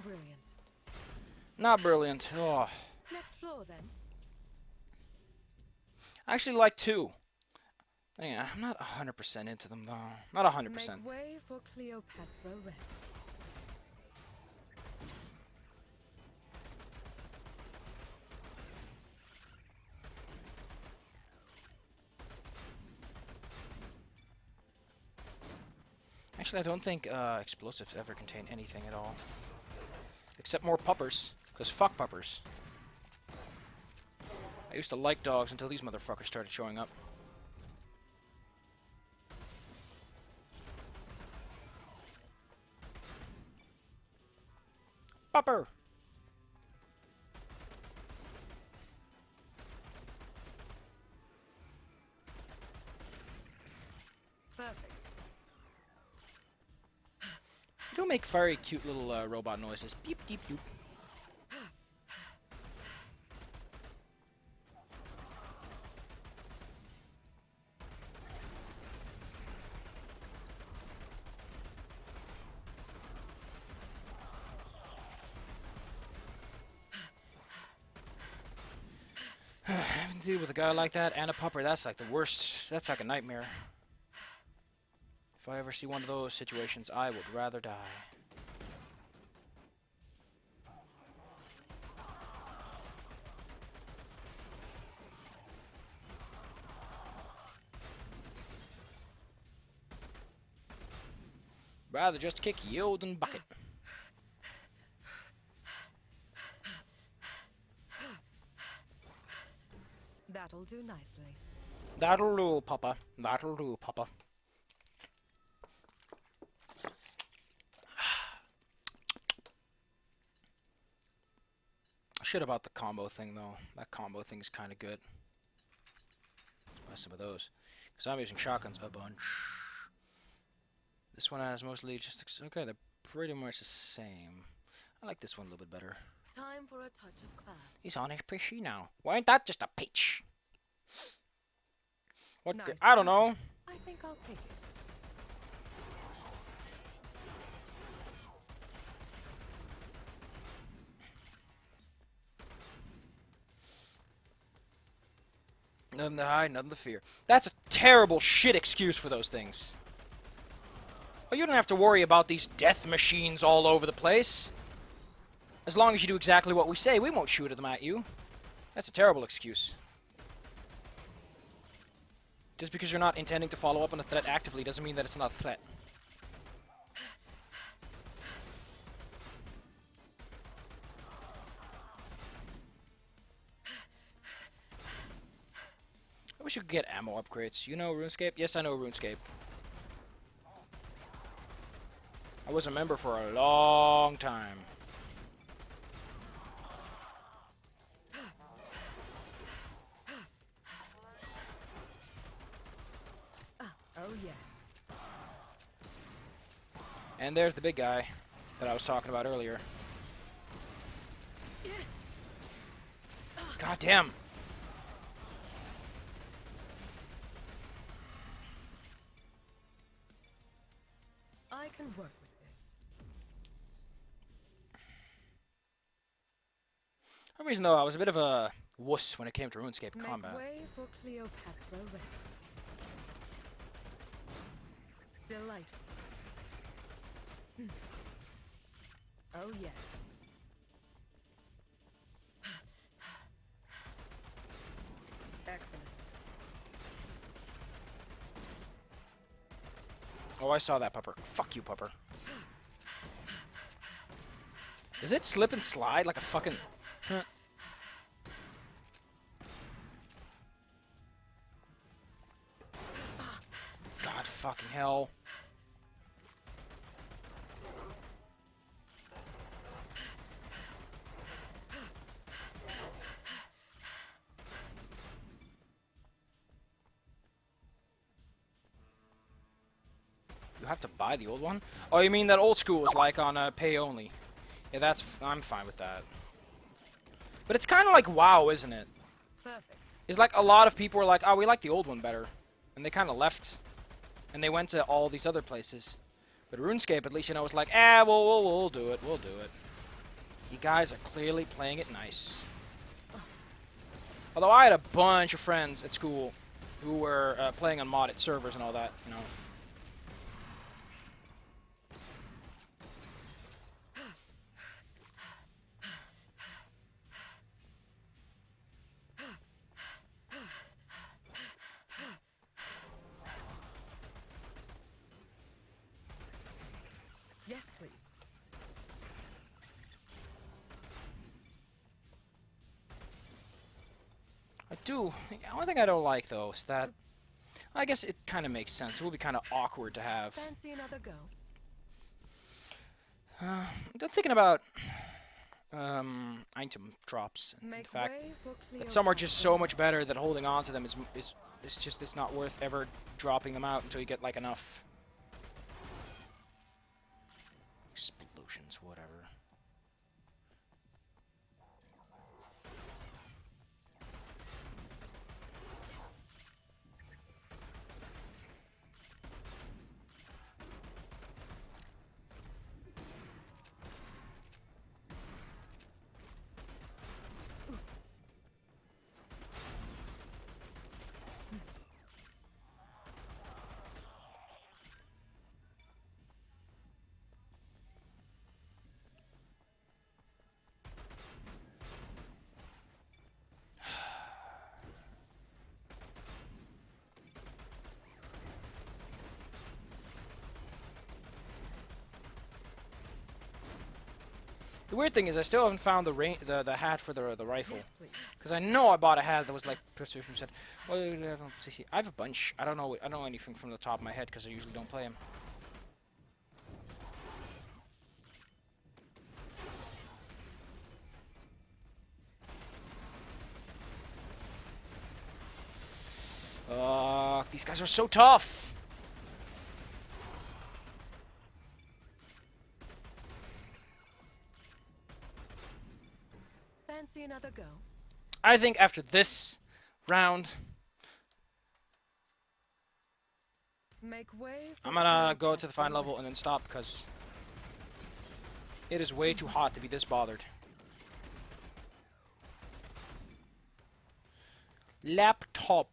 Brilliant. Not brilliant. Oh. Next floor, then. I actually like 2. Yeah, I'm not 100% into them, though. Not 100%. Make way for Cleopatra Rex. Actually, I don't think explosives ever contain anything at all. Except more puppers. Because fuck puppers. I used to like dogs until these motherfuckers started showing up. Pupper! Perfect. They do make very cute little robot noises. Beep, beep, beep. Having to deal with a guy like that and a pupper, that's like the worst. That's like a nightmare. If I ever see one of those situations, I would rather die. Rather just kick yield and bucket. That'll do nicely. That'll do, Papa. That'll do, Papa. Shit about the combo thing, though. That combo thing's kind of good. Let's buy some of those. Because I'm using shotguns a bunch. This one has mostly just... Okay, they're pretty much the same. I like this one a little bit better. Time for a touch of class. He's on his PC now. Why ain't that just a peach? What Nice. I don't know. I think I'll take it. Nothing to hide, nothing to fear. That's a terrible shit excuse for those things. Oh, you don't have to worry about these death machines all over the place. As long as you do exactly what we say, we won't shoot them at you. That's a terrible excuse. Just because you're not intending to follow up on a threat actively doesn't mean that it's not a threat. I wish you could get ammo upgrades. You know RuneScape? Yes, I know RuneScape. I was a member for a long time. Oh, yes. And there's the big guy that I was talking about earlier. God damn! I can work with this. For some reason, though, I was a bit of a wuss when it came to RuneScape Make combat. way for Cleopatra Rex. Delightful. Oh, yes. Excellent. Oh, I saw that pupper. Fuck you, pupper. Does it slip and slide like a fucking... Huh. God fucking hell. have to buy the old one? Oh, you mean that old school was like on pay only? Yeah, I'm fine with that. But it's kind of like WoW, isn't it? Perfect. It's like a lot of people were like, oh, we like the old one better. And they kind of left. And they went to all these other places. But RuneScape, at least, you know, was like, we'll do it, we'll do it. You guys are clearly playing it nice. Although I had a bunch of friends at school who were playing on modded servers and all that, you know. Yes, please. I do. One thing I don't like, though, is that I guess it kind of makes sense. It will be kind of awkward to have. Fancy another go? I'm thinking about item drops. And the fact that some are just so much better that holding on to them is just it's not worth ever dropping them out until you get like enough. Explosions, whatever. The weird thing is, I still haven't found the hat for the rifle. Yes, please. Because I know I bought a hat that was like precision set. Well, I have a bunch. I don't know anything from the top of my head because I usually don't play them. These guys are so tough. Fancy another go? I think after this round, Make way for I'm gonna go to the final level and then stop because it is way too hot to be this bothered. Laptop.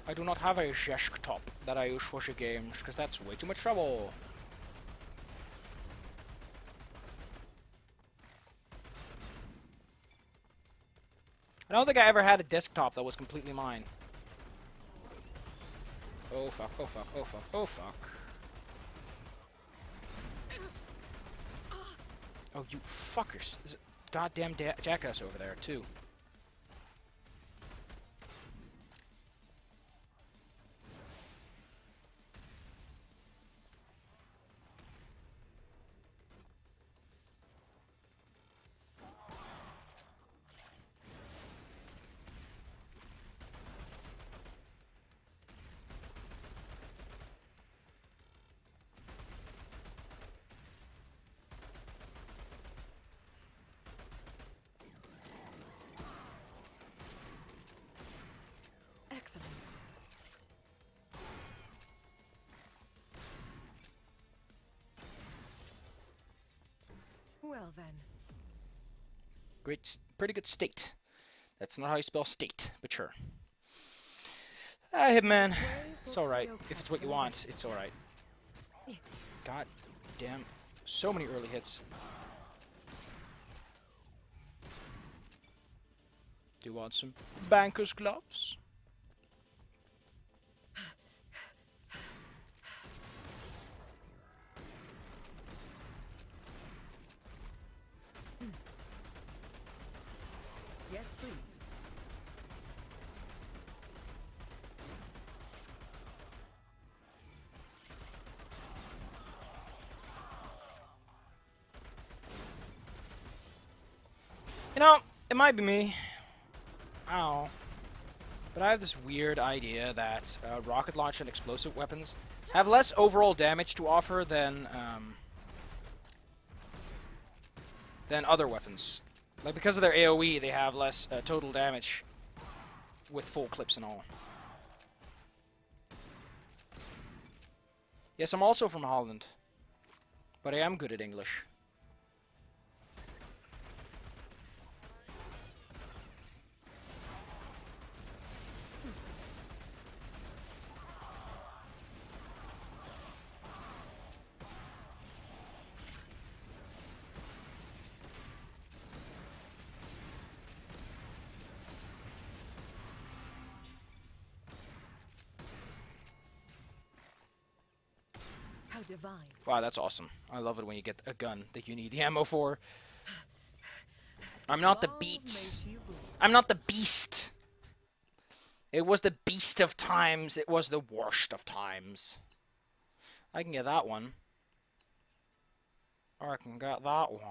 I do not have a desktop that I use for the games because that's way too much trouble. I don't think I ever had a desktop that was completely mine. Oh fuck, oh fuck, oh fuck, oh fuck. Oh, you fuckers. There's a goddamn jackass over there, too. Excellence. Well then. Pretty good state. That's not how you spell state, but sure. Hitman. It's alright. If it's what you want, it's alright. God damn. So many early hits. Do you want some banker's gloves? Yes, please. You know, it might be me. Ow. But I have this weird idea that rocket launch and explosive weapons have less overall damage to offer than other weapons. Like, because of their AoE, they have less total damage with full clips and all. Yes, I'm also from Holland, but I am good at English. How divine. Wow, that's awesome. I love it when you get a gun that you need the ammo for. I'm not the beat. I'm not the beast. It was the beast of times. It was the worst of times. I can get that one. Or I can get that one.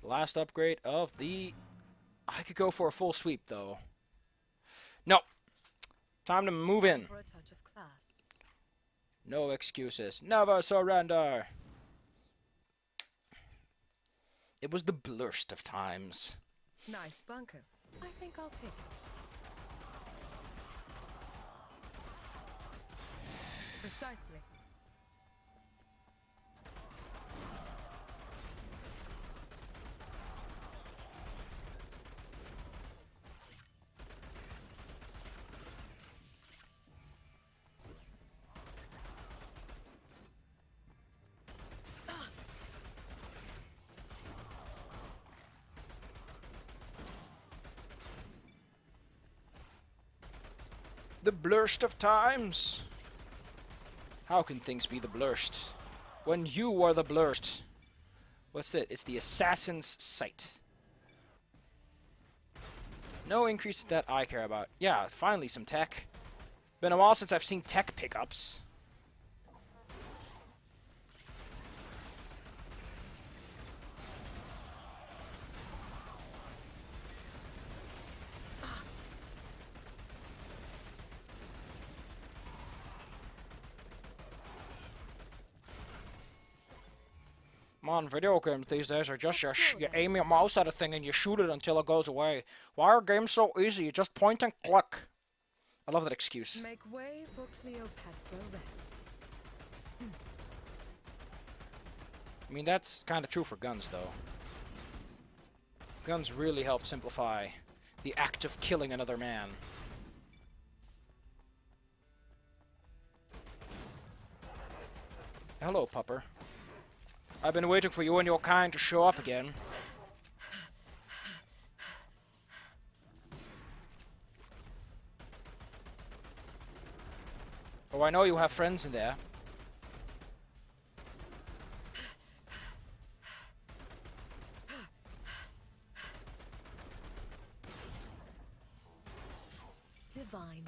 Last upgrade of the... I could go for a full sweep, though. No. Time to move in. For a touch of class. No excuses. Never surrender. It was the blurst of times. Nice bunker. I think I'll take it. Precisely. The blurst of times. How can things be the blurst when you are the blurst? What's it? It's the assassin's sight. No increase that I care about. Yeah, finally some tech. Been a while since I've seen tech pickups. Man, video games these days are just you aim your mouse at a thing and you shoot it until it goes away. Why are games so easy? You just point and click. I love that excuse. Make way for Cleopatra Rex. I mean, that's kind of true for guns, though. Guns really help simplify the act of killing another man. Hello, pupper. I've been waiting for you and your kind to show up again. Oh, I know you have friends in there. Divine.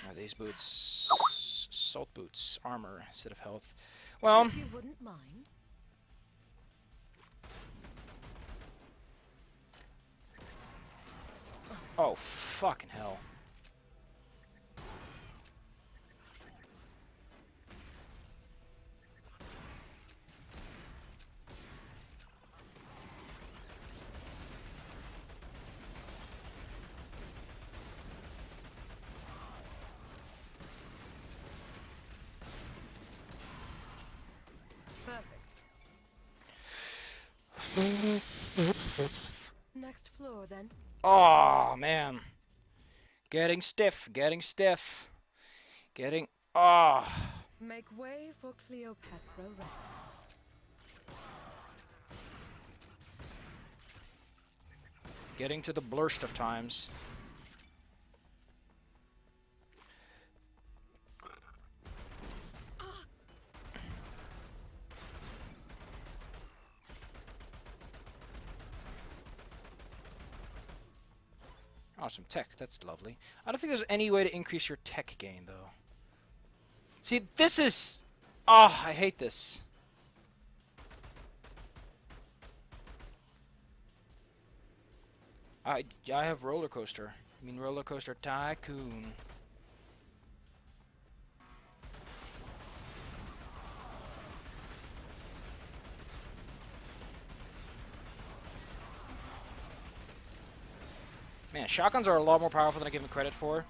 Now these boots, salt boots, armor instead of health. Well, If you wouldn't mind. oh fucking hell. Next floor, then. Oh man. Getting stiff, getting stiff. Getting Make way for Cleopatra Rex. getting to the blurst of times. Awesome tech. That's lovely. I don't think there's any way to increase your tech gain, though. See, this is... Oh, I hate this. I have roller coaster. I mean roller coaster tycoon. Man, shotguns are a lot more powerful than I give them credit for.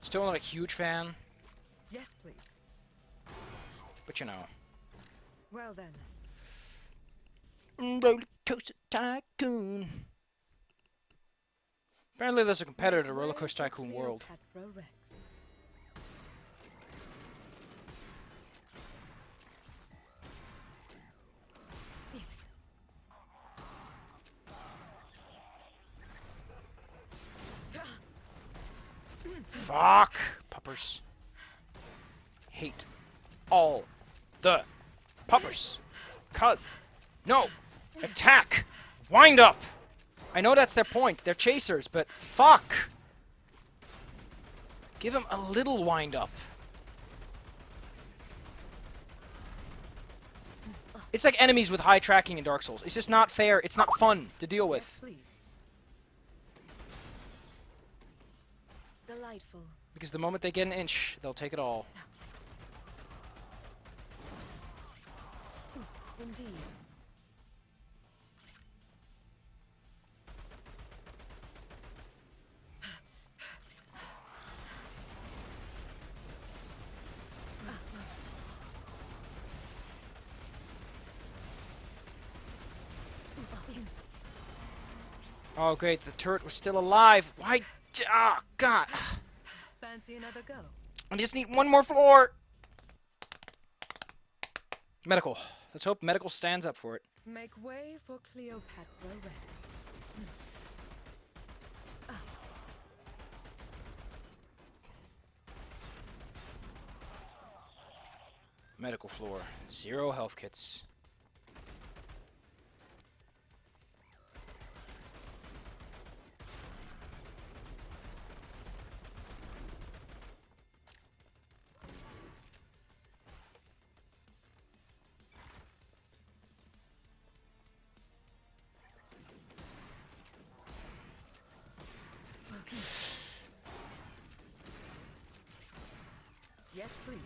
Still not a huge fan, Yes, please. but you know. Well then. Roller coaster tycoon. Apparently there's a competitor to Roller Coaster Tycoon World. Cleopatra Rex. Fuck! Puppers. Hate all the puppers. Cuz. No! Attack! Wind up! I know that's their point. They're chasers, but fuck! Give them a little wind up. It's like enemies with high tracking in Dark Souls. It's just not fair. It's not fun to deal Yes, with. please. Delightful. Because the moment they get an inch, they'll take it all. Indeed. Oh great, the turret was still alive. Why? Oh god. Fancy another go? I just need one more floor. Medical. Let's hope medical stands up for it. Make way for Cleopatra Rex. Medical floor. 0 health kits. Yes, please.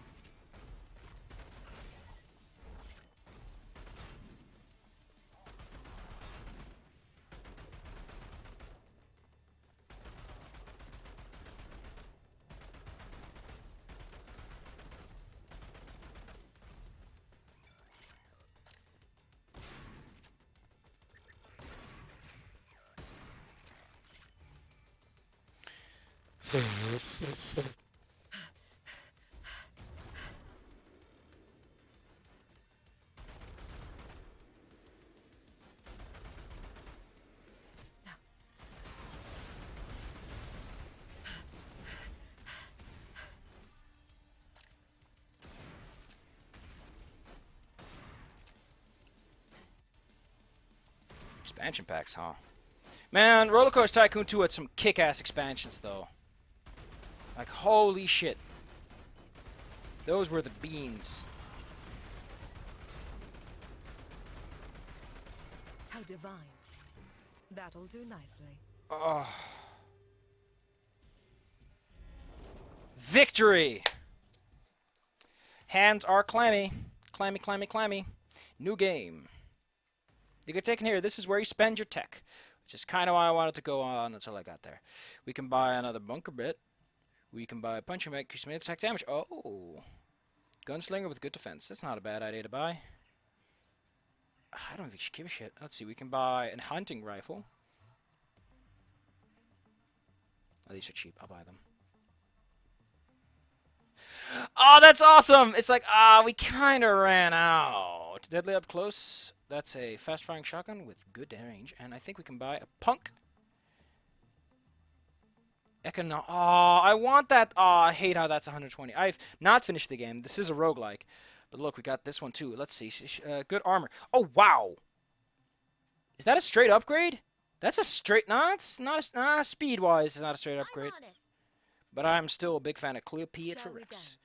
Expansion packs, huh? Man, Roller Coaster Tycoon 2 had some kick-ass expansions, though. Like, holy shit. Those were the beans. How divine. That'll do nicely. Oh. Victory! Hands are clammy. Clammy, clammy, clammy. New game. You get taken here. This is where you spend your tech. Which is kind of why I wanted to go on until I got there. We can buy another bunker bit. We can buy a punching bag. Increase melee attack damage. Oh. Gunslinger with good defense. That's not a bad idea to buy. I don't think she give a shit. Let's see. We can buy a hunting rifle. Oh, these are cheap. I'll buy them. Oh, that's awesome! It's like, we kind of ran out. Deadly up close. That's a fast-firing shotgun with good range. And I think we can buy a punk. I want that. I hate how that's 120. I've not finished the game. This is a roguelike. But look, we got this one too. Let's see. Good armor. Oh, wow! Is that a straight upgrade? That's a straight... Nah, it's not a... Nah, speed-wise, it's not a straight upgrade. I'm on it. But I'm still a big fan of Cleopatra Shall we Rex. dance?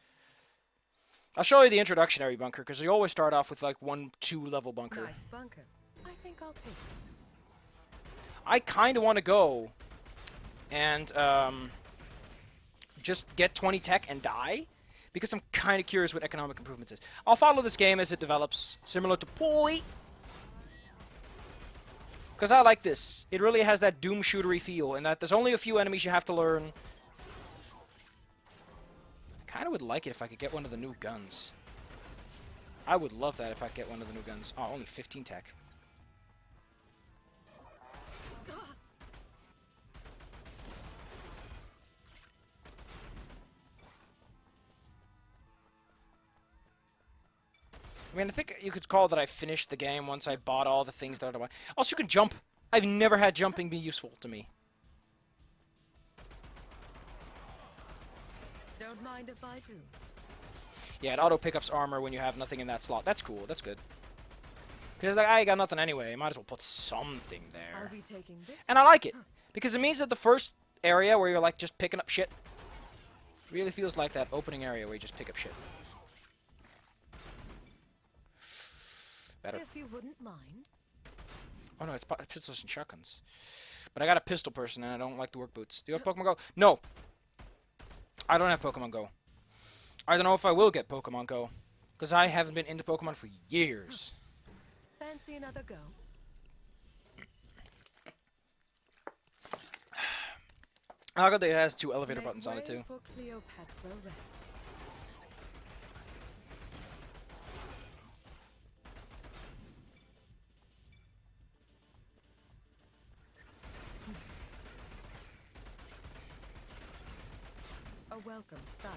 I'll show you the introductory bunker, because you always start off with, like, 1-2 level bunker. Nice bunker. I think I'll take it. I kind of want to go and just get 20 tech and die, because I'm kind of curious what economic improvements is. I'll follow this game as it develops, similar to Feeeyte, because I like this. It really has that Doom shootery feel, in that there's only a few enemies you have to learn. I kind of would like it if I could get one of the new guns. I would love that if I could get one of the new guns. Oh, only 15 tech. I mean, I think you could call that I finished the game once I bought all the things that I want. Also, you can jump. I've never had jumping be useful to me. Don't mind if I do. Yeah, it auto pickups armor when you have nothing in that slot. That's cool. That's good. Because like, I got nothing anyway. Might as well put something I'll there. be taking this. And I like it. Because it means that the first area where you're like just picking up shit really feels like that opening area where you just pick up shit. Better. If you wouldn't mind. Oh no, it's pistols and shotguns. But I got a pistol person and I don't like the work boots. Do you have Pokemon Go? No! I don't have Pokemon Go. I don't know if I will get Pokemon Go. Because I haven't been into Pokemon for years. Fancy another go? I got that it has 2 elevator Make buttons on it way too. for Cleopatra Rex. A welcome sight.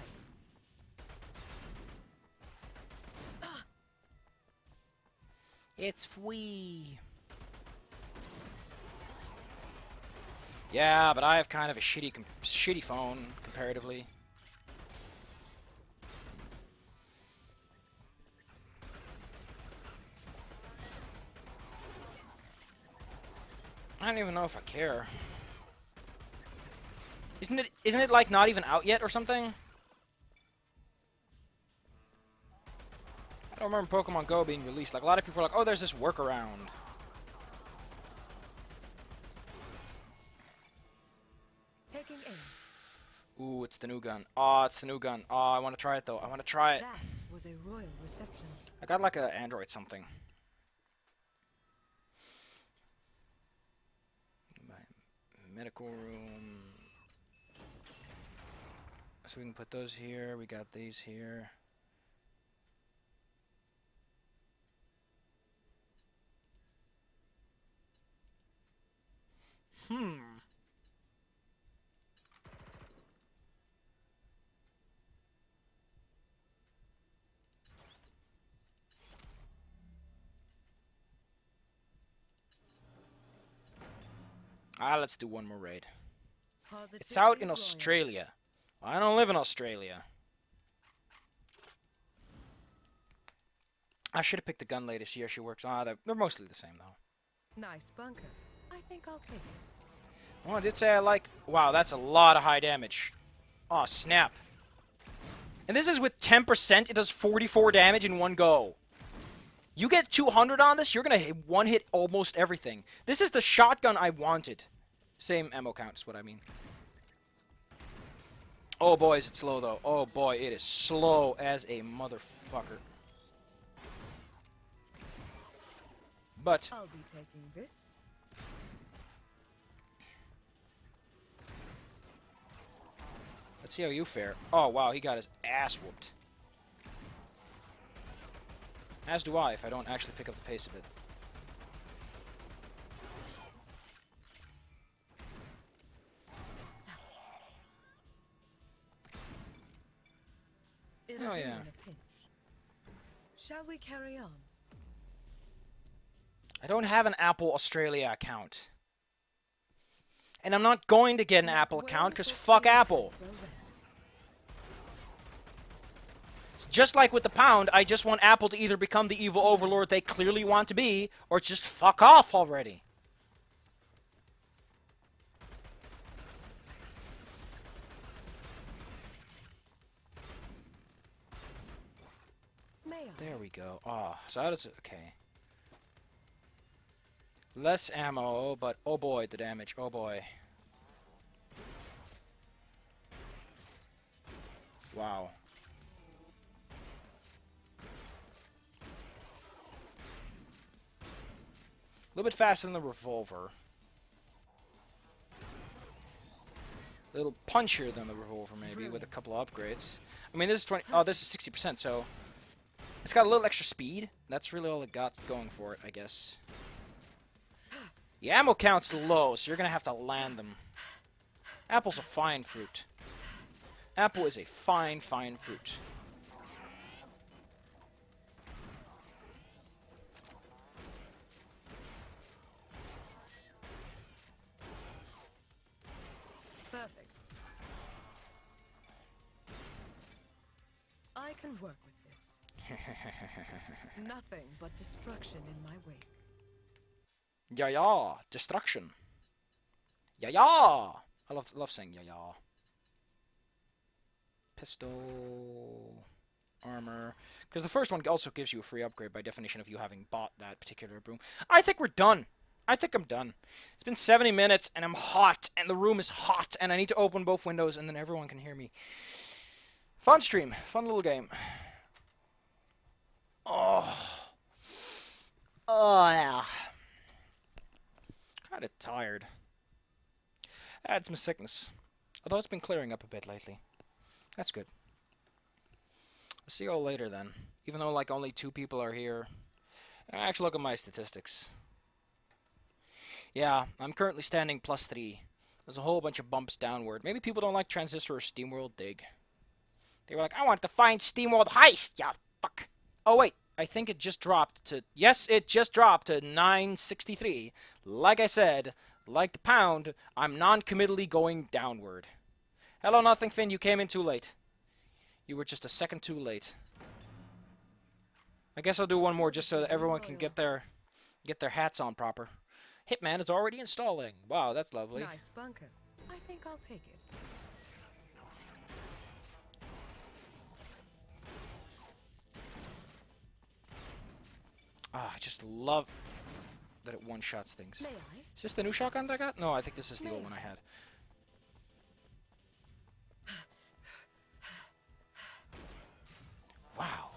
It's Feeeyte. Yeah, but I have kind of a shitty phone comparatively. I don't even know if I care. Isn't it like not even out yet or something? I don't remember Pokemon Go being released. Like a lot of people are like, "Oh, there's this workaround." Taking aim. Ooh, it's the new gun. Oh, it's the new gun. Oh, I want to try it though. I want to try it. That was a royal reception. I got like a Android something. My medical room. So we can put those here. We got these here. Let's do one more raid. It's out in Australia. Well, I don't live in Australia. I should have picked the gun lady. See how she works. They're mostly the same though. Nice bunker. I think I'll take it. Oh, I did say I like... Wow, that's a lot of high damage. Oh, snap. And this is with 10%. It does 44 damage in one go. You get 200 on this, you're going to one-hit almost everything. This is the shotgun I wanted. Same ammo count is what I mean. Oh, boy, is it slow, though. Oh, boy, it is slow as a motherfucker. But... I'll be taking this. Let's see how you fare. Oh, wow, he got his ass whooped. As do I, if I don't actually pick up the pace of it. It'll Oh, do yeah. in a pinch. Shall we carry on? I don't have an Apple Australia account. And I'm not going to get an Apple account, because fuck Apple. It's just like with the pound, I just want Apple to either become the evil overlord they clearly want to be, or just fuck off already. There we go. Oh, so how does it... Okay. Less ammo, but oh boy, the damage. Oh boy. Wow. A little bit faster than the revolver. A little punchier than the revolver, maybe, with a couple of upgrades. I mean, this is 20... Oh, this is 60%, so... It's got a little extra speed. That's really all it got going for it, I guess. The ammo count's low, so you're going to have to land them. Apple's a fine fruit. Apple is a fine, fine fruit. Perfect. I can work with this. Nothing but destruction in my wake. Ya, destruction. Ya. I love saying ya. Pistol, armor. Because the first one also gives you a free upgrade by definition of you having bought that particular broom. I think we're done. I think I'm done. It's been 70 minutes and I'm hot and the room is hot and I need to open both windows and then everyone can hear me. Fun stream. Fun little game. Oh. Oh, yeah. Kind of tired. That's my sickness. Although it's been clearing up a bit lately. That's good. I'll see you all later then. Even though like only 2 people are here. Actually look at my statistics. Yeah, I'm currently standing +3. There's a whole bunch of bumps downward. Maybe people don't like Transistor or SteamWorld Dig. They were like, I want to find SteamWorld Heist, ya fuck. Oh wait, I think it just dropped to... Yes, it just dropped to 963. Like I said, like the pound, I'm non-committally going downward. Hello, Nothing Finn, you came in too late. You were just a second too late. I guess I'll do one more just so that everyone can get their hats on proper. Hitman is already installing. Wow, that's lovely. Nice bunker. I think I'll take it. Ah, I just love that it one-shots things. May I? Is this the new shotgun that I got? No, I think this is the old one I had. Wow.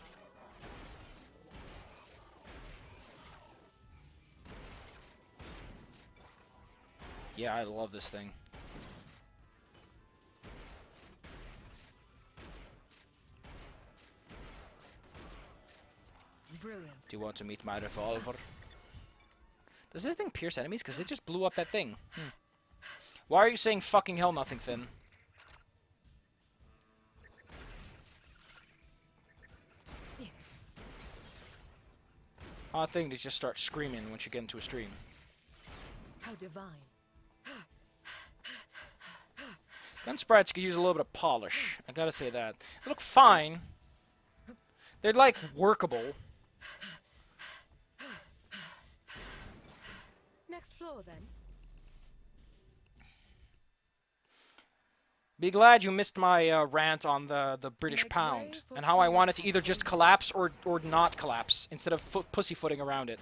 Yeah, I love this thing. Brilliant. Do you want to meet my revolver? Does this thing pierce enemies? Because it just blew up that thing. Why are you saying fucking hell, Nothing Finn? Odd thing to just start screaming once you get into a stream. How divine. Gun sprites could use a little bit of polish. I gotta say that. They look fine. They're like workable. Next floor then. Be glad you missed my rant on the British Make pound way for and how I want it to Feeeyte. either just collapse or not collapse instead of pussyfooting around it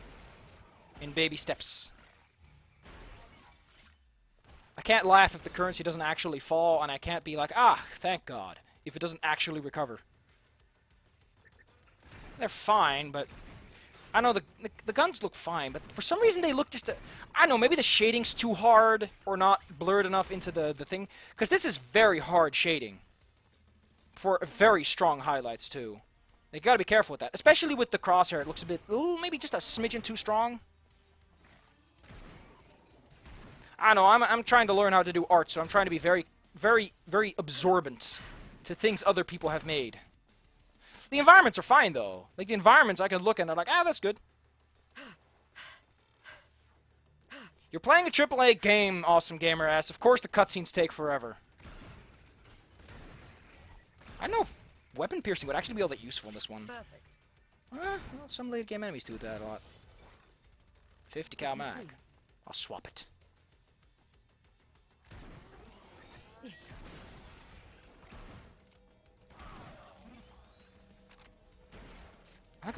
in baby steps. I can't laugh if the currency doesn't actually fall, and I can't be like, ah, thank God, if it doesn't actually recover. They're fine, but I know the guns look fine, but for some reason they look just I don't know, maybe the shading's too hard or not blurred enough into the thing, because this is very hard shading for very strong highlights too. You gotta be careful with that, especially with the crosshair. It looks a bit, ooh, maybe just a smidgen too strong. I don't know, I'm trying to learn how to do art, so I'm trying to be very, very, very absorbent to things other people have made. The environments are fine, though. Like, the environments I can look at and I'm like, ah, that's good. You're playing a AAA game, awesome gamer ass. Of course the cutscenes take forever. I don't know if weapon piercing would actually be all that useful in this one. Perfect. Well, some late game enemies do that a lot. 50 cal mag. Please. I'll swap it.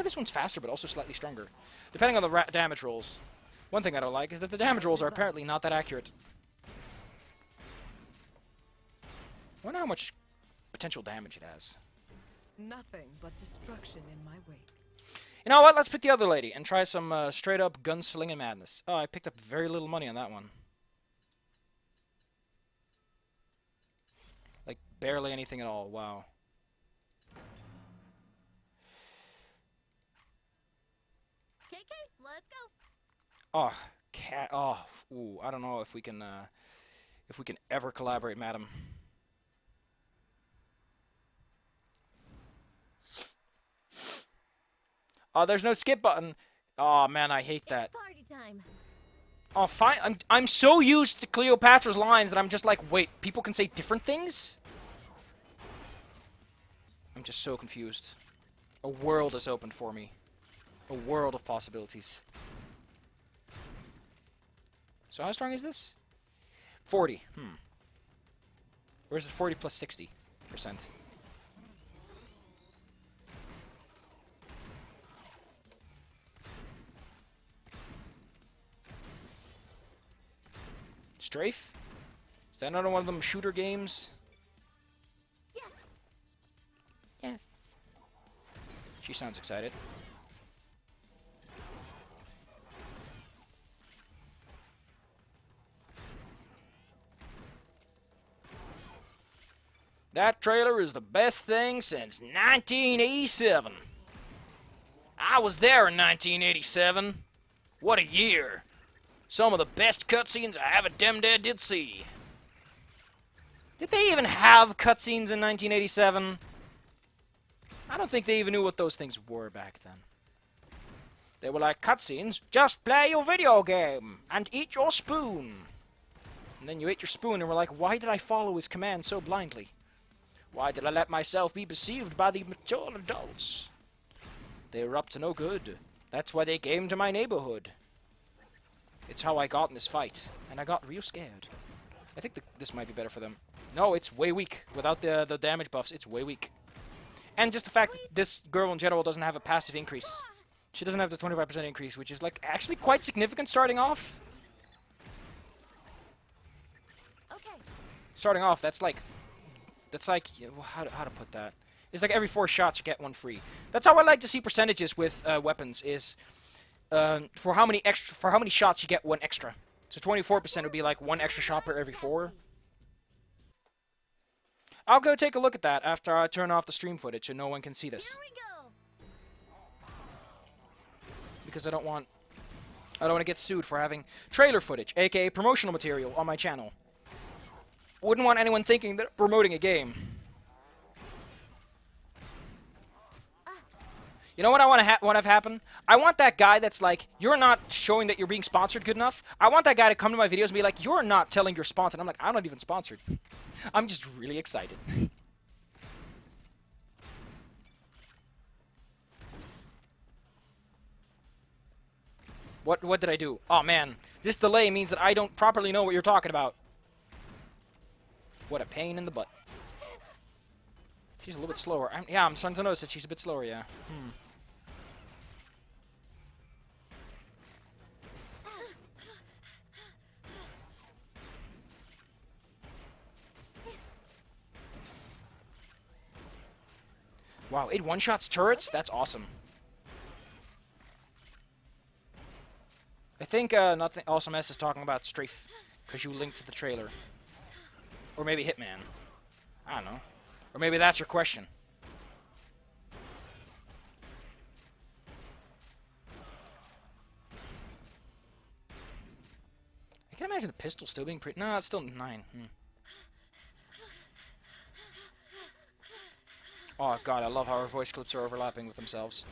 this one's faster, but also slightly stronger, depending on the damage rolls. One thing I don't like is that the damage rolls are apparently not that accurate. I wonder how much potential damage it has. Nothing but destruction in my wake. You know what? Let's pick the other lady and try some straight-up gunslinging madness. Oh, I picked up very little money on that one. Like, barely anything at all. Wow. KK, let's go. Oh, cat. Oh, ooh. I don't know if we can ever collaborate, madam. Oh, there's no skip button. Oh man, I hate that. Party time. Oh, fine. I'm so used to Cleopatra's lines that I'm just like, wait, people can say different things? I'm just so confused. A world has opened for me. A world of possibilities. So how strong is this? 40. Or is it 40 plus 60%? Strafe? Is that another one of them shooter games? Yes. Yes. She sounds excited. That trailer is the best thing since 1987. I was there in 1987. What a year. Some of the best cutscenes I ever did see. Did they even have cutscenes in 1987? I don't think they even knew what those things were back then. They were like, cutscenes? Just play your video game and eat your spoon. And then you ate your spoon and were like, why did I follow his command so blindly? Why did I let myself be deceived by the mature adults? They were up to no good. That's why they came to my neighborhood. It's how I got in this fight, and I got real scared. I think this might be better for them. No, it's way weak. Without the damage buffs, it's way weak. And just the fact that this girl in general doesn't have a passive increase. She doesn't have the 25% increase, which is like actually quite significant starting off. Okay. Starting off, that's like how to put that? It's like every 4 shots you get 1 free. That's how I like to see percentages with weapons. Is for how many shots you get 1 extra. So 24% would be like 1 extra shot per every 4. I'll go take a look at that after I turn off the stream footage and no one can see this. Here we go. Because I don't want to get sued for having trailer footage, aka promotional material, on my channel. Wouldn't want anyone thinking that I'm promoting a game. You know what I want to have happen? I want that guy that's like, you're not showing that you're being sponsored good enough. I want that guy to come to my videos and be like, you're not telling you're sponsored. I'm like, I'm not even sponsored. I'm just really excited. What did I do? Oh man, this delay means that I don't properly know what you're talking about. What a pain in the butt. She's a little bit slower. I'm starting to notice that she's a bit slower, yeah. Wow, it one-shots turrets? That's awesome. I think nothing. Awesome S is talking about Strafe, because you linked to the trailer. Or maybe Hitman. I don't know. Or maybe that's your question. I can imagine the pistol still being pretty... No, it's still 9. Oh god, I love how our voice clips are overlapping with themselves.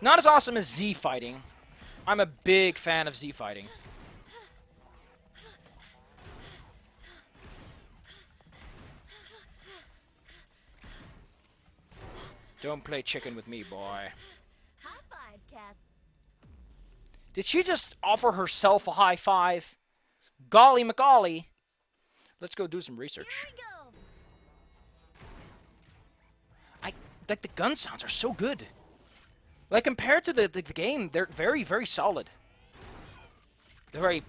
Not as awesome as Z fighting. I'm a big fan of Z fighting. Don't play chicken with me, boy. High fives, Cass. Did she just offer herself a high five? Golly McGolly. Let's go do some research. Here we go. Like, the gun sounds are so good. Like, compared to the game, they're very, very solid. They're very...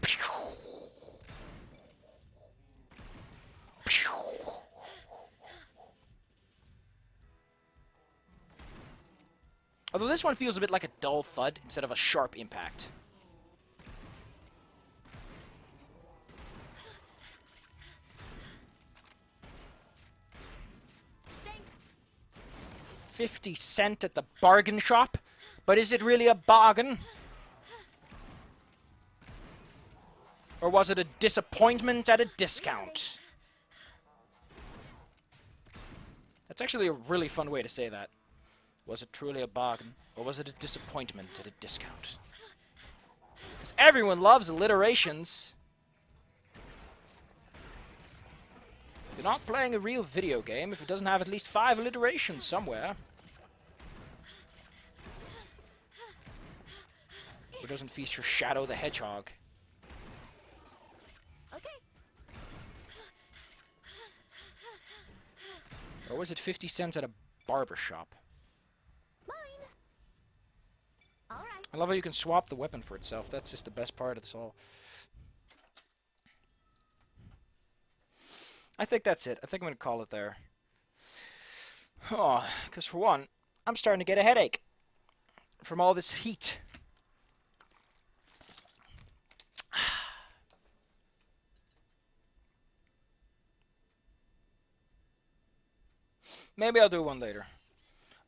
Although this one feels a bit like a dull thud instead of a sharp impact. Thanks. 50 cents at the bargain shop? But is it really a bargain? Or was it a disappointment at a discount? That's actually a really fun way to say that. Was it truly a bargain, or was it a disappointment at a discount? Because everyone loves alliterations. You're not playing a real video game if it doesn't have at least 5 alliterations somewhere. Or doesn't feature Shadow the Hedgehog. Okay. Or was it 50 cents at a barber shop? Mine. All right. I love how you can swap the weapon for itself. That's just the best part of this all. I think that's it. I think I'm going to call it there. Oh, because for one, I'm starting to get a headache from all this heat. Maybe I'll do one later.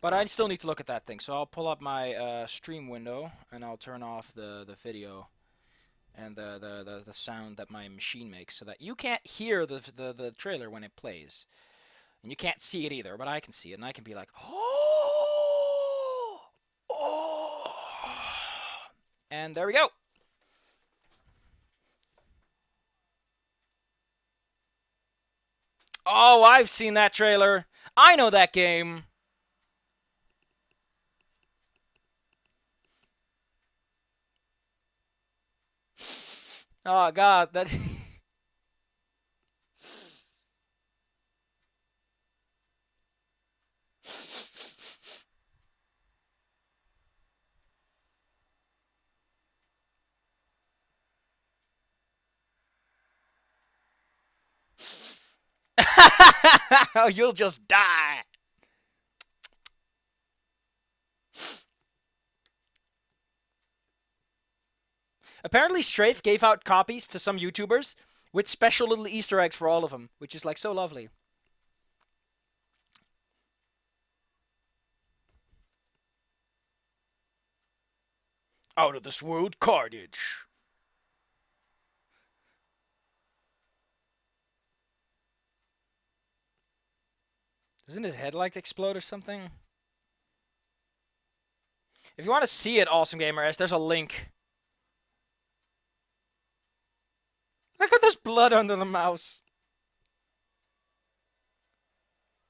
But I still need to look at that thing. So I'll pull up my stream window and I'll turn off the video and the sound that my machine makes so that you can't hear the trailer when it plays. And you can't see it either, but I can see it and I can be like, oh, oh. And there we go. Oh, I've seen that trailer. I know that game. Oh, God, that... Oh, you'll just die. Apparently, Strafe gave out copies to some YouTubers with special little Easter eggs for all of them, which is like so lovely. Out of this world carnage. Doesn't his head like to explode or something? If you want to see it, Awesome Gamer S, there's a link. Look at there's blood under the mouse.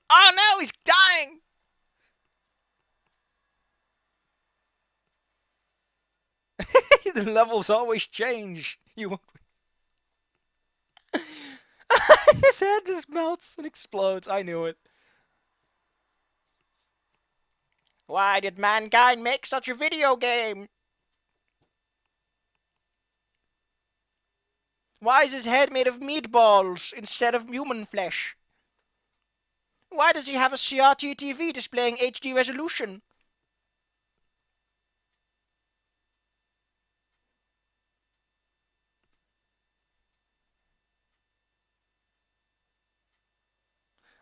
Oh no, he's dying! The levels always change. You won't... His head just melts and explodes. I knew it. Why did mankind make such a video game? Why is his head made of meatballs instead of human flesh? Why does he have a CRT TV displaying HD resolution?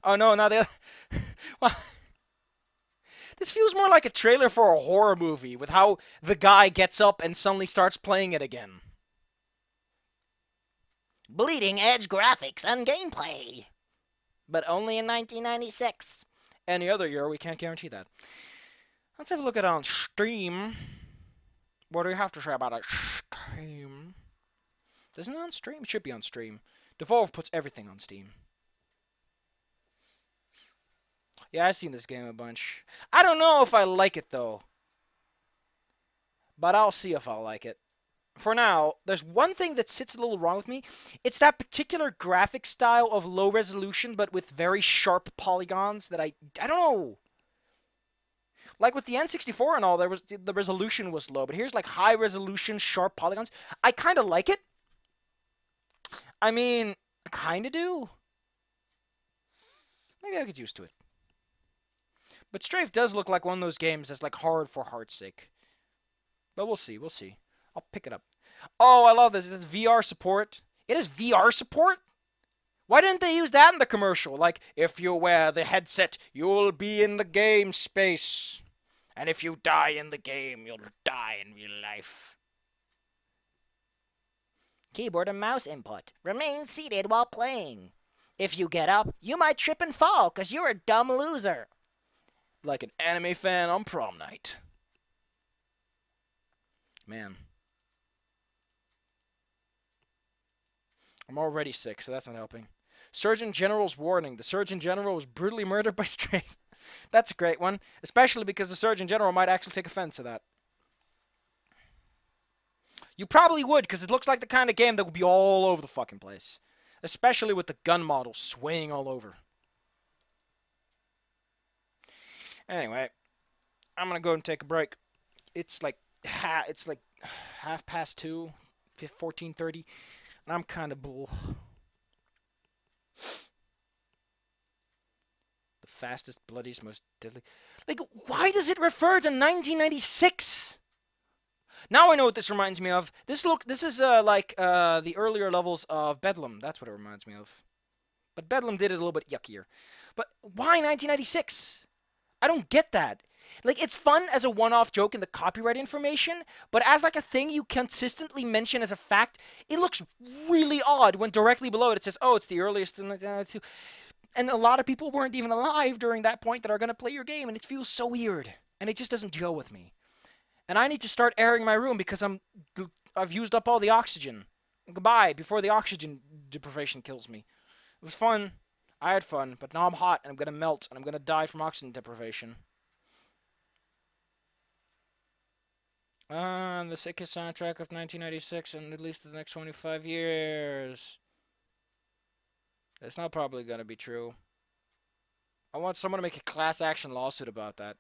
Oh no, now the... Well, this feels more like a trailer for a horror movie, with how the guy gets up and suddenly starts playing it again. Bleeding edge graphics and gameplay. But only in 1996. Any other year, we can't guarantee that. Let's have a look at it on Steam. What do you have to say about it? Steam. Isn't it on Steam? It should be on Steam. Devolve puts everything on Steam. Yeah, I've seen this game a bunch. I don't know if I like it, though. But I'll see if I'll like it. For now, there's one thing that sits a little wrong with me. It's that particular graphic style of low resolution, but with very sharp polygons that I don't know. Like with the N64 and all, the resolution was low, but here's like high resolution, sharp polygons. I kind of like it. I mean, I kind of do. Maybe I get used to it. But Strafe does look like one of those games that's like hard for heart's sake. But we'll see, we'll see. I'll pick it up. Oh, I love this. It's VR support. It is VR support? Why didn't they use that in the commercial? Like, if you wear the headset, you'll be in the game space. And if you die in the game, you'll die in real life. Keyboard and mouse input. Remain seated while playing. If you get up, you might trip and fall because you're a dumb loser. Like an anime fan on prom night. Man. I'm already sick, so that's not helping. Surgeon General's warning. The Surgeon General was brutally murdered by Strafe. That's a great one. Especially because the Surgeon General might actually take offense to that. You probably would, because it looks like the kind of game that would be all over the fucking place. Especially with the gun model swaying all over. Anyway, I'm gonna go and take a break. It's like half past 2, 14:30, and I'm kind of bull. The fastest, bloodiest, most deadly. Like, why does it refer to 1996? Now I know what this reminds me of. This is like the earlier levels of Bedlam. That's what it reminds me of. But Bedlam did it a little bit yuckier. But why 1996? I don't get that. Like, it's fun as a one-off joke in the copyright information, but as like a thing you consistently mention as a fact, it looks really odd when directly below it says, oh, it's the earliest in 1992. And a lot of people weren't even alive during that point that are going to play your game, and it feels so weird. And it just doesn't gel with me. And I need to start airing my room because I've used up all the oxygen. Goodbye, before the oxygen deprivation kills me. It was fun. I had fun, but now I'm hot, and I'm going to melt, and I'm going to die from oxygen deprivation. The sickest soundtrack of 1996 and at least the next 25 years. It's not probably going to be true. I want someone to make a class action lawsuit about that.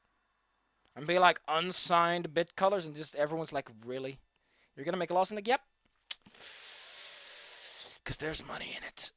And be like unsigned bit colors and just everyone's like, really? You're going to make a lawsuit? Like, yep. Because there's money in it.